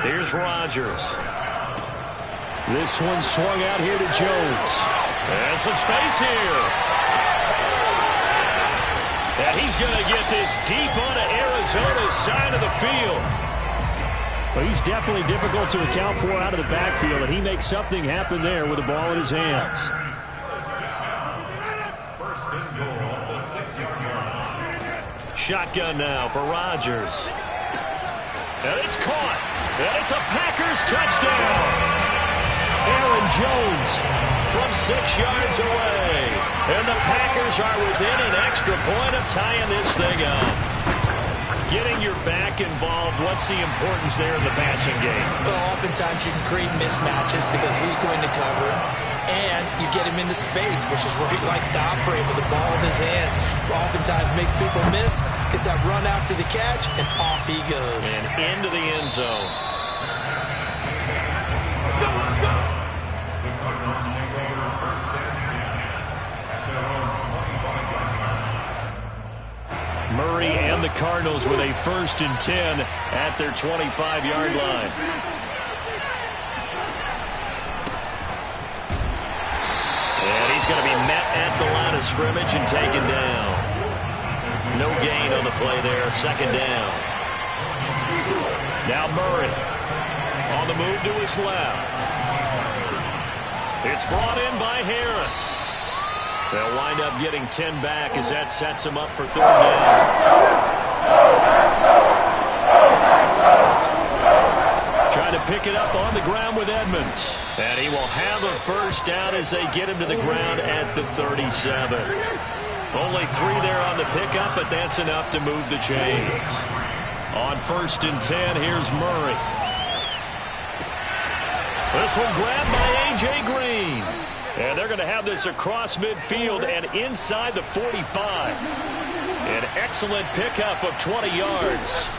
Speaker 1: Here's Rodgers. This one swung out here to Jones. And some space here. And he's going to get this deep onto Arizona's side of the field. Well, he's definitely difficult to account for out of the backfield, and he makes something happen there with the ball in his hands. Shotgun now for Rodgers. And it's caught. And it's a Packers touchdown. Aaron Jones from 6 yards away. And the Packers are within an extra point of tying this thing up. Getting your back involved, what's the importance there in the passing game?
Speaker 4: Well, oftentimes you can create mismatches because who's going to cover him, and you get him into space, which is where he likes to operate with the ball in his hands. Oftentimes makes people miss, gets that run after the catch, and off he goes.
Speaker 1: And into the end zone.
Speaker 3: The Cardinals take over first and 10 at their own 25-yard line.
Speaker 1: Murray and the Cardinals with a 1st and 10 at their 25-yard line. And he's going to be met at the line of scrimmage and taken down. No gain on the play there. 2nd down. Now Murray on the move to his left. It's brought in by Harris. They'll wind up getting 10 back as that sets him up for 3rd down. Trying to pick it up on the ground with Edmonds. And he will have a 1st down as they get him to the ground at the 37. Only 3 there on the pickup, but that's enough to move the chains. On 1st and 10, here's Murray. This one grabbed by A.J. Green. And they're going to have this across midfield and inside the 45. An excellent pickup of 20 yards.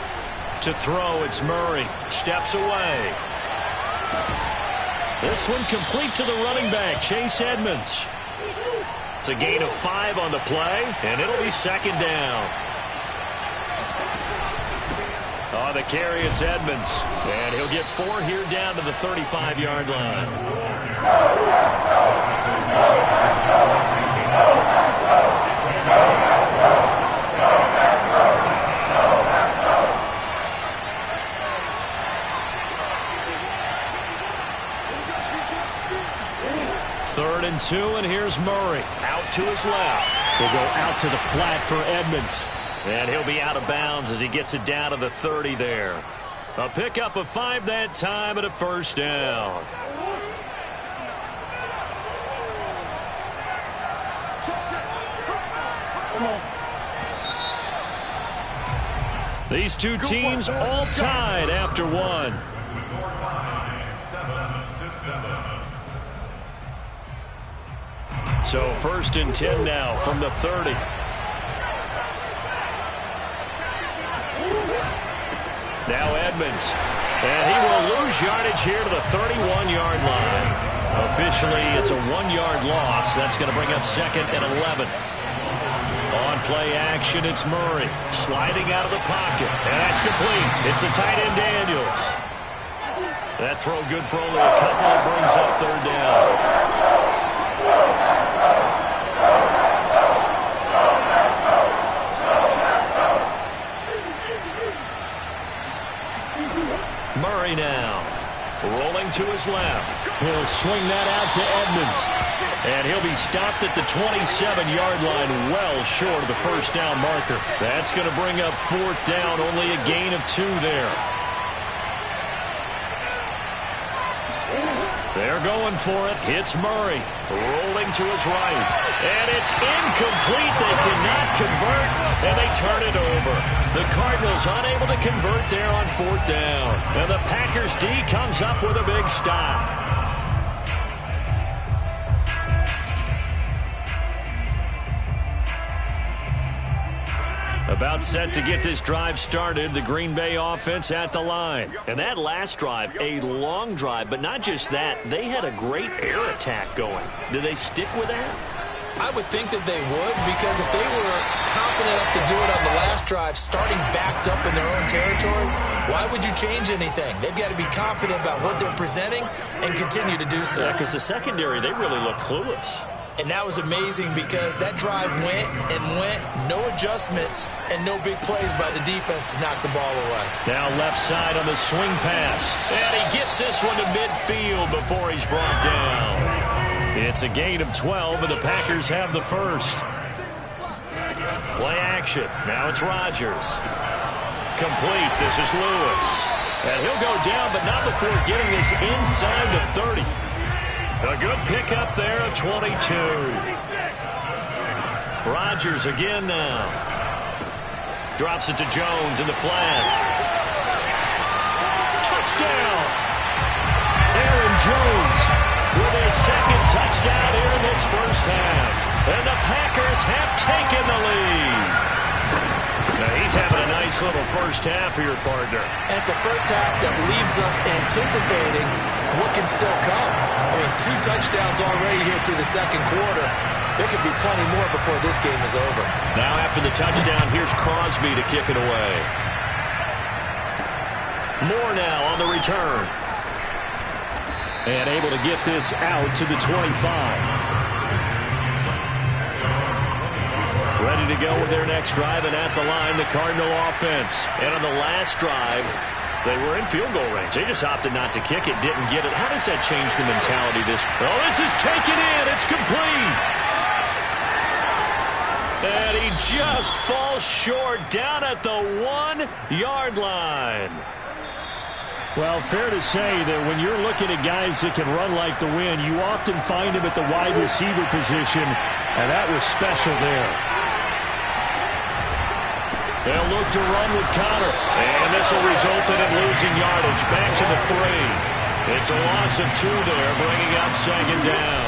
Speaker 1: To throw, it's Murray. Steps away. This one complete to the running back, Chase Edmonds. It's a gain of 5 on the play, and it'll be 2nd down. On the carry, it's Edmonds. And he'll get 4 here down to the 35-yard line. 3rd and 2, and here's Murray. Out to his left. He'll go out to the flat for Edmonds. And he'll be out of bounds as he gets it down to the 30 there. A pickup of 5 that time and a 1st down. These two teams all tied after 1.
Speaker 3: Score time 7-7.
Speaker 1: So 1st and 10 now from the 30. Now Edmonds. And he will lose yardage here to the 31-yard line. Officially, it's a 1-yard loss. That's going to bring up 2nd and 11. On play action, it's Murray. Sliding out of the pocket. And that's complete. It's the tight end Daniels. That throw good for only a couple. It brings up 3rd down. Murray now, rolling to his left. He'll swing that out to Edmonds. And he'll be stopped at the 27-yard line, well short of the 1st down marker. That's going to bring up 4th down, only a gain of 2 there. They're going for it. It's Murray, rolling to his right. And it's incomplete. They cannot convert, and they turn it over. The Cardinals unable to convert there on 4th down. And the Packers D comes up with a big stop. About set to get this drive started, the Green Bay offense at the line. And that last drive, a long drive, but not just that, they had a great air attack going. Do they stick with that?
Speaker 4: I would think that they would, because if they were confident enough to do it on the last drive, starting backed up in their own territory, why would you change anything? They've got to be confident about what they're presenting and continue to do so.
Speaker 1: Yeah, because the secondary, they really look clueless.
Speaker 4: And that was amazing because that drive went and went, no adjustments, and no big plays by the defense to knock the ball away. Now left side on the swing pass. And he gets this one to midfield before he's brought down. It's a gain of 12, and the Packers have the first.
Speaker 1: Play action. Now it's Rodgers. Complete. This is Lewis. And he'll go down, but not before getting this inside the 30. A good pickup there at 22. Rodgers again now. Drops it to Jones in the flat. Touchdown! Aaron Jones with his second touchdown here in this first half. And the Packers have taken the lead. Now he's having a nice little first half for your partner.
Speaker 4: And it's a first half that leaves us anticipating what can still come. I mean, 2 touchdowns already here through the second quarter. There could be plenty more before this game is over.
Speaker 1: Now after the touchdown, here's Crosby to kick it away. Moore now on the return. And able to get this out to the 25. Ready to go with their next drive, and at the line, the Cardinal offense. And on the last drive, they were in field goal range. They just opted not to kick it, didn't get it. How does that change the mentality? This is taken in. It's complete. And he just falls short down at the 1-yard line.
Speaker 6: Well, fair to say that when you're looking at guys that can run like the wind, you often find him at the wide receiver position, and that was special there.
Speaker 1: They'll look to run with Connor. And this will result in him losing yardage. Back to the 3. It's a loss of 2 there, bringing up second down.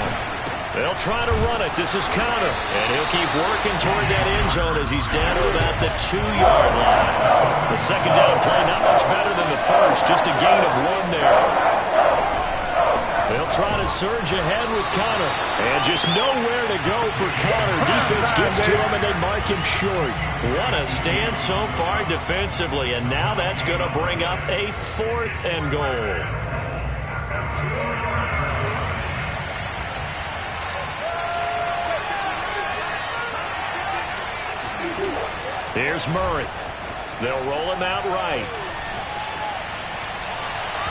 Speaker 1: They'll try to run it. This is Connor. And he'll keep working toward that end zone as he's down to about the 2-yard line. The second down play not much better than the first. Just a gain of 1 there. They'll try to surge ahead with Connor. And just nowhere to go for Connor. Defense gets to him and they mark him short. What a stand so far defensively. And now that's going to bring up a 4th and goal. Here's Murray. They'll roll him out right.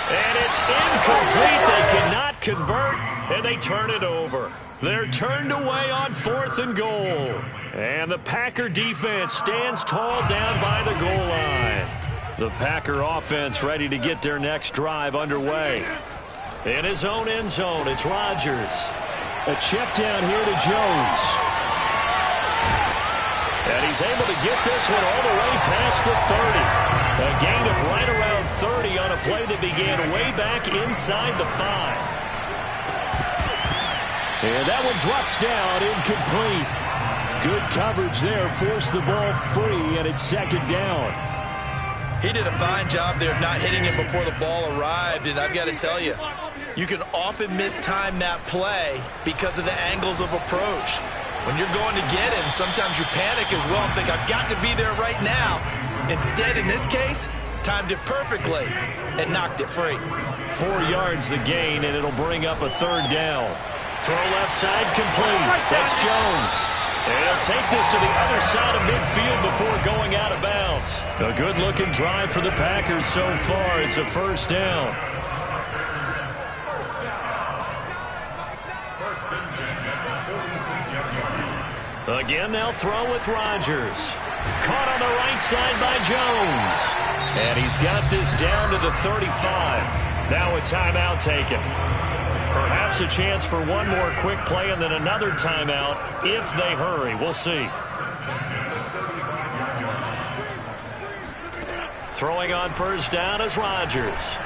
Speaker 1: And it's incomplete. They cannot convert, and they turn it over. They're turned away on 4th and goal. And the Packer defense stands tall down by the goal line. The Packer offense ready to get their next drive underway. In his own end zone, it's Rodgers.
Speaker 6: A check down here to Jones.
Speaker 1: And he's able to get this one all the way past the 30. A gain of right around 30 on a play that began way back inside the 5.
Speaker 6: And that one drops down, incomplete. Good coverage there, forced the ball free, and it's second down.
Speaker 4: He did a fine job there of not hitting him before the ball arrived, and I've got to tell you, you can often mistime that play because of the angles of approach. When you're going to get him, sometimes you panic as well and think, I've got to be there right now. Instead, in this case, timed it perfectly and knocked it free.
Speaker 1: 4 yards the gain, and it'll bring up a 3rd down. Throw left side complete. That's Jones. And he'll take this to the other side of midfield before going out of bounds. A good-looking drive for the Packers so far. It's a 1st down. Again, they'll throw with Rodgers. Caught on the right side by Jones. And he's got this down to the 35. Now a timeout taken. Perhaps a chance for one more quick play and then another timeout if they hurry. We'll see. Throwing on 1st down is Rodgers.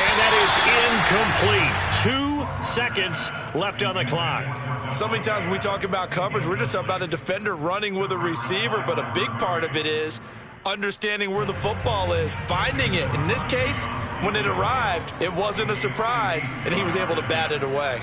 Speaker 1: And that is incomplete. 2 seconds left on the clock.
Speaker 4: So many times when we talk about coverage, we're just about a defender running with a receiver, but a big part of it is understanding where the football is, finding it. In this case, when it arrived, it wasn't a surprise, and he was able to bat it away.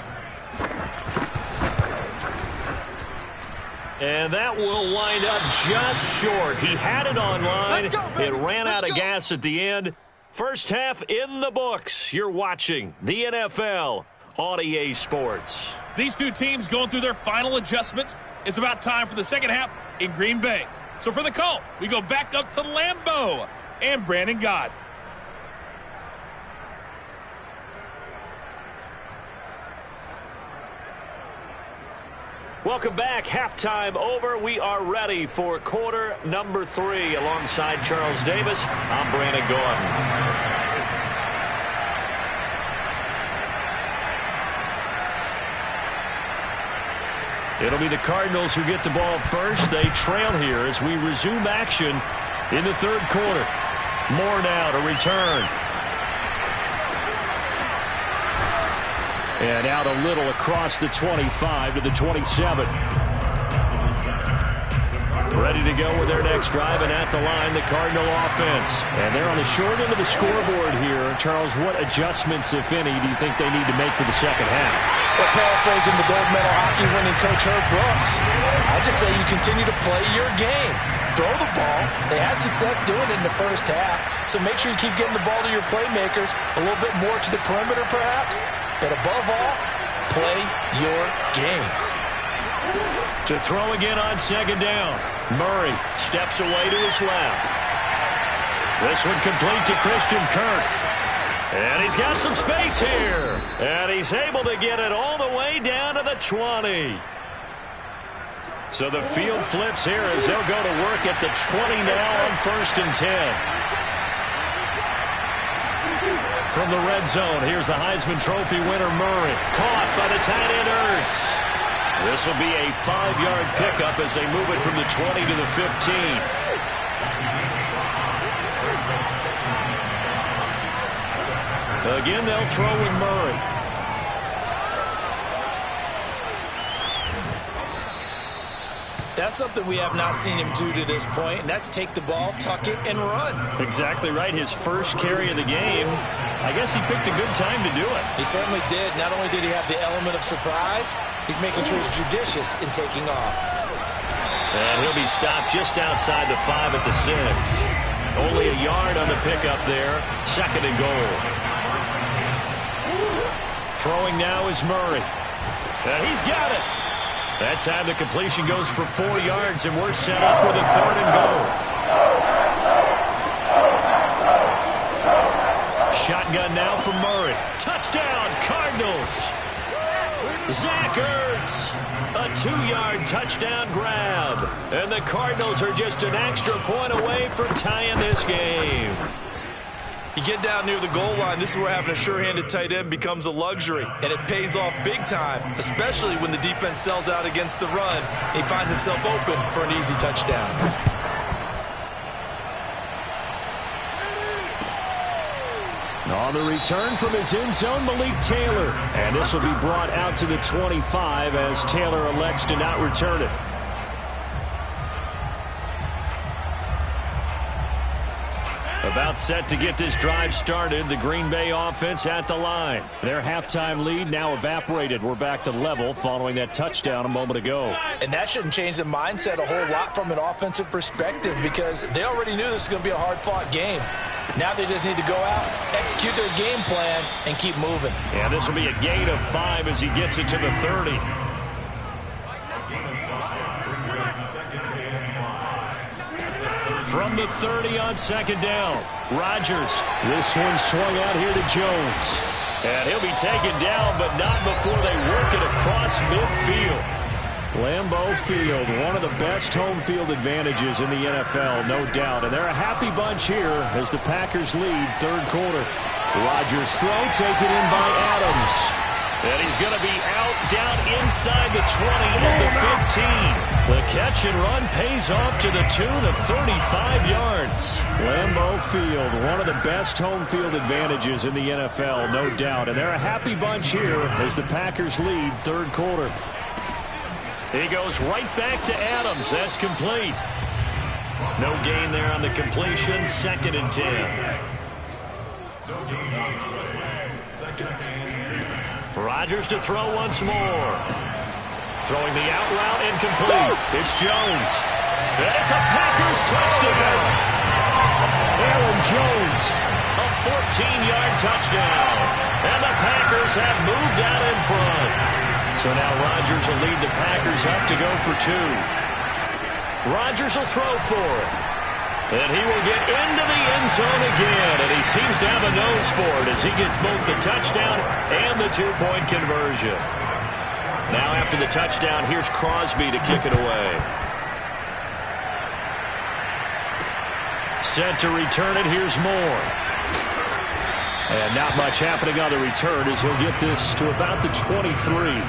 Speaker 1: And that will wind up just short. He had it online. It ran out of gas at the end. First half in the books. You're watching the NFL on EA Sports.
Speaker 5: These two teams going through their final adjustments. It's about time for the second half in Green Bay. So for the call, we go back up to Lambeau and Brandon Gaud.
Speaker 1: Welcome back. Halftime over. We are ready for quarter number 3. Alongside Charles Davis, I'm Brandon Gordon. It'll be the Cardinals who get the ball first. They trail here as we resume action in the third quarter. Moore now to return. And out a little across the 25 to the 27. Ready to go with their next drive, and at the line, the Cardinal offense. And they're on the short end of the scoreboard here. Charles, what adjustments, if any, do you think they need to make for the second half?
Speaker 4: Well, paraphrasing the gold medal hockey winning coach Herb Brooks, I just say you continue to play your game. Throw the ball. They had success doing it in the first half, so make sure you keep getting the ball to your playmakers, a little bit more to the perimeter perhaps, but above all, play your game.
Speaker 1: To throw again on second down. Murray steps away to his left. This one complete to Christian Kirk. And he's got some space here. And he's able to get it all the way down to the 20. So the field flips here as they'll go to work at the 20 now on 1st and 10. From the red zone, here's the Heisman Trophy winner Murray. Caught by the tight end Ertz. This will be a 5-yard pickup as they move it from the 20 to the 15. Again, they'll throw with Murray.
Speaker 4: That's something we have not seen him do to this point, and that's take the ball, tuck it, and run.
Speaker 1: Exactly right. His first carry of the game. I guess he picked a good time to do it.
Speaker 4: He certainly did. Not only did he have the element of surprise, he's making sure he's judicious in taking off.
Speaker 1: And he'll be stopped just outside the 5 at the 6. Only a yard on the pickup there. 2nd and goal. Throwing now is Murray. And he's got it. That time the completion goes for 4 yards, and we're set up with a 3rd and goal. Shotgun now for Murray. Touchdown, Cardinals. Zach Ertz. A 2-yard touchdown grab. And the Cardinals are just an extra point away from tying this game.
Speaker 7: You get down near the goal line, this is where having a sure-handed tight end becomes a luxury, and it pays off big time, especially when the defense sells out against the run. He finds himself open for an easy touchdown.
Speaker 1: On the return from his end zone, Malik Taylor. And this will be brought out to the 25 as Taylor elects to not return it. About set to get this drive started. The Green Bay offense at the line. Their halftime lead now evaporated. We're back to level following that touchdown a moment ago.
Speaker 4: And that shouldn't change the mindset a whole lot from an offensive perspective because they already knew this was going to be a hard-fought game. Now they just need to go out, execute their game plan, and keep moving.
Speaker 1: Yeah, this will be a gain of 5 as he gets it to the 30. From the 30 on 2nd down, Rodgers. This one swung out here to Jones. And he'll be taken down, but not before they work it across midfield. Lambeau Field, one of the best home field advantages in the NFL, no doubt. And they're a happy bunch here as the Packers lead 3rd quarter. Rodgers throw taken in by Adams. And he's going to be out down inside the 20 at the 15. The catch and run pays off to the tune of 35 yards. Lambeau Field, one of the best home field advantages in the NFL, no doubt. And they're a happy bunch here as the Packers lead 3rd quarter. He goes right back to Adams. That's complete. No gain there on the completion. 2nd and 10. Rodgers to throw once more. Throwing the out route incomplete. It's Jones. It's a Packers touchdown. Aaron Jones, a 14-yard touchdown. And the Packers have moved out in front. So now Rodgers will lead the Packers up to go for 2. Rodgers will throw for it. And he will get into the end zone again. And he seems to have a nose for it as he gets both the touchdown and the 2-point conversion. Now after the touchdown, here's Crosby to kick it away. Set to return it, here's Moore. And not much happening on the return as he'll get this to about the 23.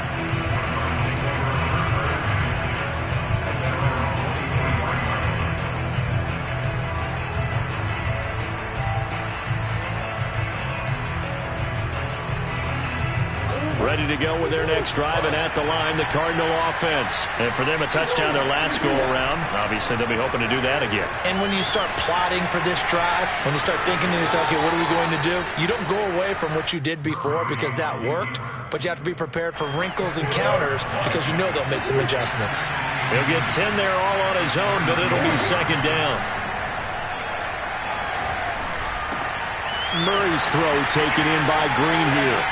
Speaker 1: Ready to go with their next drive, and at the line, the Cardinal offense. And for them, a touchdown their last go-around. Obviously, they'll be hoping to do that again.
Speaker 4: And when you start plotting for this drive, when you start thinking to yourself, okay, what are we going to do? You don't go away from what you did before because that worked, but you have to be prepared for wrinkles and counters because you know they'll make some adjustments.
Speaker 1: He'll get 10 there all on his own, but it'll be second down. Murray's throw taken in by Green here.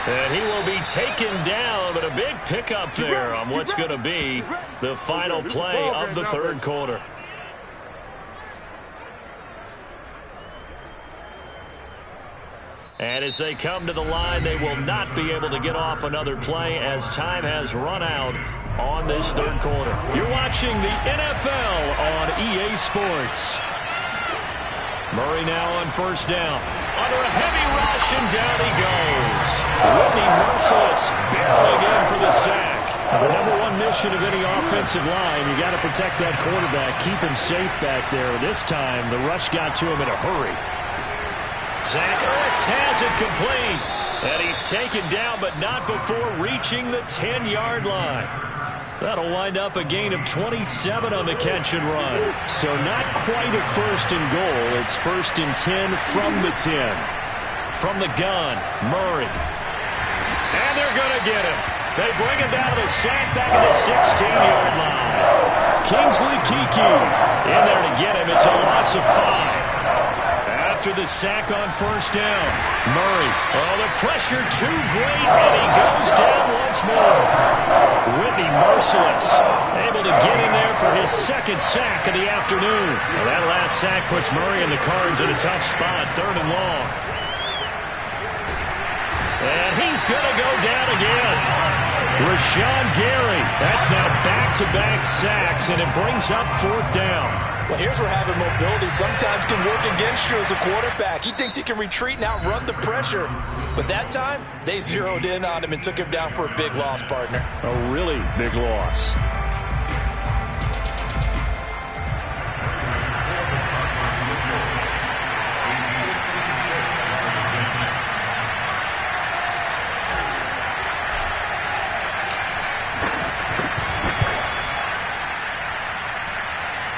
Speaker 1: And he will be taken down, but a big pickup there on what's going to be the final play of the third quarter. And as they come to the line, they will not be able to get off another play as time has run out on this third quarter. You're watching the NFL on EA Sports. Murray now on first down. Under a heavy rush, and down he goes. Whitney merciless, barreling in for the sack. The number one mission of any offensive line, you got to protect that quarterback, keep him safe back there. This time, the rush got to him in a hurry. Zach Ertz has it complete. And he's taken down, but not before reaching the 10-yard line. That'll wind up a gain of 27 on the catch and run. So not quite a first and goal. It's first and 10 from the 10. From the gun, Murray. And they're going to get him. They bring him down to the sack back at the 16-yard line. Kingsley Keke in there to get him. It's a loss of 5. After the sack on first down, Murray. Oh, the pressure too great, and he goes down once more. Whitney merciless, able to get in there for his second sack of the afternoon. Well, that last sack puts Murray and the Cards in a tough spot, third and long. And he's going to go down again. Rashawn Gary, that's now back-to-back sacks, and it brings up fourth down.
Speaker 4: Well, here's where having mobility sometimes can work against you as a quarterback. He thinks he can retreat and outrun the pressure. But that time, they zeroed in on him and took him down for a big loss, partner.
Speaker 1: A really big loss.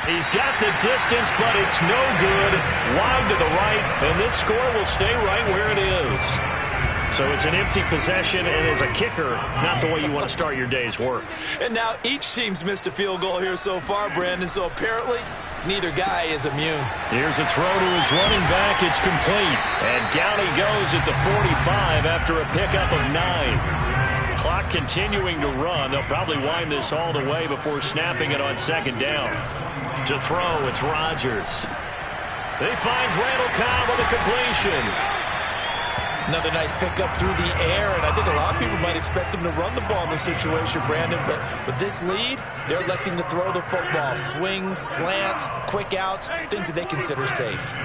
Speaker 1: He's got the distance, but it's no good. Wide to the right, and this score will stay right where it is. So it's an empty possession, and as a kicker, not the way you want to start your day's work.
Speaker 7: And now each team's missed a field goal here so far, Brandon, so apparently neither guy is immune.
Speaker 1: Here's a throw to his running back. It's complete. And down he goes at the 45 after a pickup of 9. Clock continuing to run. They'll probably wind this all the way before snapping it on second down. To throw, it's Rodgers. He finds Randall Cobb with a completion.
Speaker 4: Another nice pickup through the air, and I think a lot of people might expect him to run the ball in this situation, Brandon, but with this lead, they're electing to throw the football. Swings, slants, quick outs, things that they consider safe.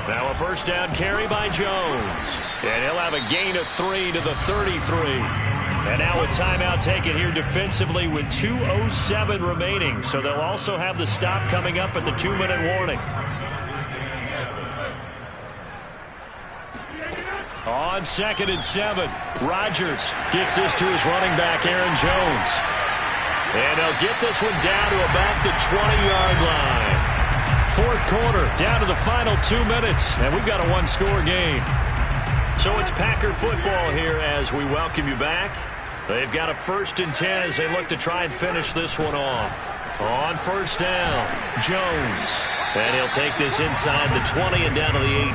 Speaker 1: Now a first down carry by Jones. And he'll have a gain of 3 to the 33. And now a timeout taken here defensively with 2:07 remaining. So they'll also have the stop coming up at the 2-minute warning. On 2nd and 7, Rodgers gets this to his running back, Aaron Jones. And they'll get this one down to about the 20-yard line. Fourth quarter, down to the final 2 minutes, and we've got a one-score game. So it's Packer football here as we welcome you back. They've got a 1st and 10 as they look to try and finish this one off. On first down, Jones. And he'll take this inside the 20 and down to the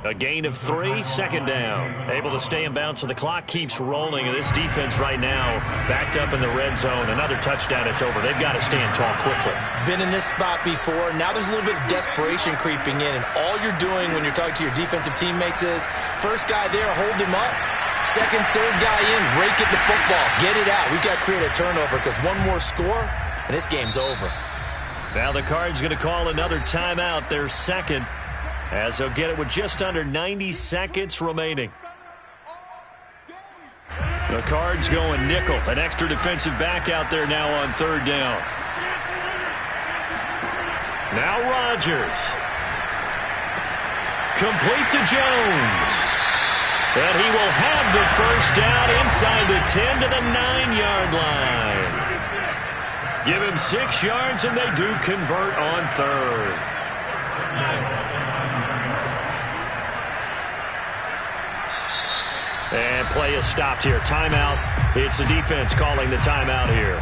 Speaker 1: 18. A gain of 3, second down. Able to stay in bounds, so the clock keeps rolling. And this defense right now backed up in the red zone. Another touchdown, it's over. They've got to stand tall quickly.
Speaker 4: Been in this spot before. Now there's a little bit of desperation creeping in. And all you're doing when you're talking to your defensive teammates is, first guy there, hold him up. Second, third guy in, rake at the football. Get it out. We've got to create a turnover because one more score, and this game's over.
Speaker 6: Now the Cards going to call another timeout, their second, as they'll get it with just under 90 seconds remaining. The Cards going nickel, an extra defensive back out there now on third down. Now Rodgers. Complete to Jones. And he will have the first down inside the 10 to the 9-yard line. Give him 6 yards, and they do convert on third. And play is stopped here. Timeout. It's the defense calling the timeout here,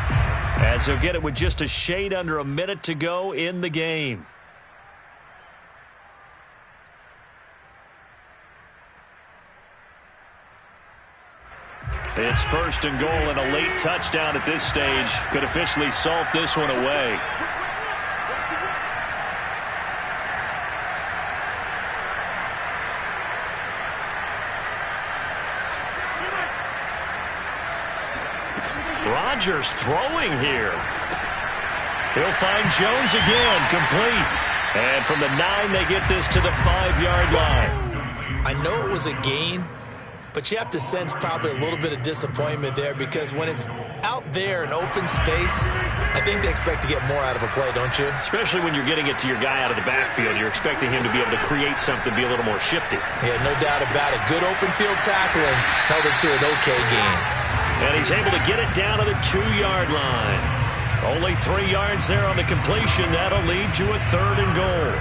Speaker 6: as they'll get it with just a shade under a minute to go in the game. It's first and goal, and a late touchdown at this stage could officially salt this one away. Rodgers throwing here. He'll find Jones again, complete. And from the 9, they get this to the 5-yard line.
Speaker 4: I know it was a gain, but you have to sense probably a little bit of disappointment there because when it's out there in open space, I think they expect to get more out of a play, don't you?
Speaker 6: Especially when you're getting it to your guy out of the backfield. You're expecting him to be able to create something, be a little more shifty.
Speaker 4: Yeah, no doubt about it. Good open field tackling held it to an okay gain.
Speaker 6: And he's able to get it down to the 2-yard line. Only 3 yards there on the completion. That'll lead to a third and goal.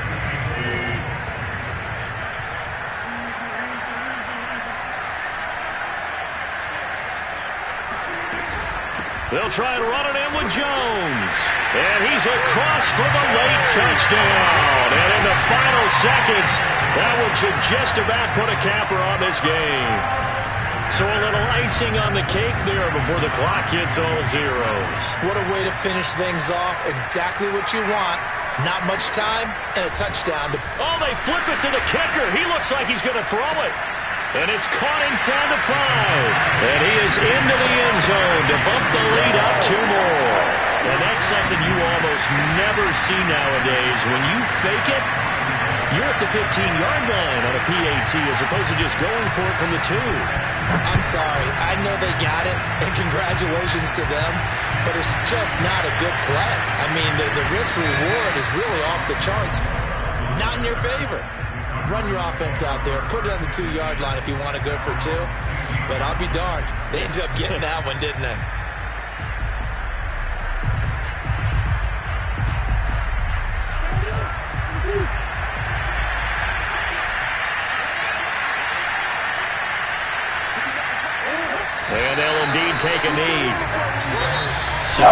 Speaker 6: They'll try and run it in with Jones. And he's across for the late touchdown. And in the final seconds, that one should just about put a capper on this game. So a little icing on the cake there before the clock hits all zeros.
Speaker 4: What a way to finish things off. Exactly what you want. Not much time and a touchdown.
Speaker 6: Oh, they flip it to the kicker. He looks like he's going to throw it. And it's caught inside the 5. And he is into the end zone to bump the lead up 2 more. And that's something you almost never see nowadays. When you fake it, you're at the 15-yard line on a PAT as opposed to just going for it from the 2.
Speaker 4: I'm sorry. I know they got it, and congratulations to them, but it's just not a good play. I mean, the risk-reward is really off the charts. Not in your favor. Run your offense out there. Put it on the 2-yard line if you want to go for 2. But I'll be darned. They ended up getting that one, didn't they?
Speaker 6: And they'll indeed take a knee. So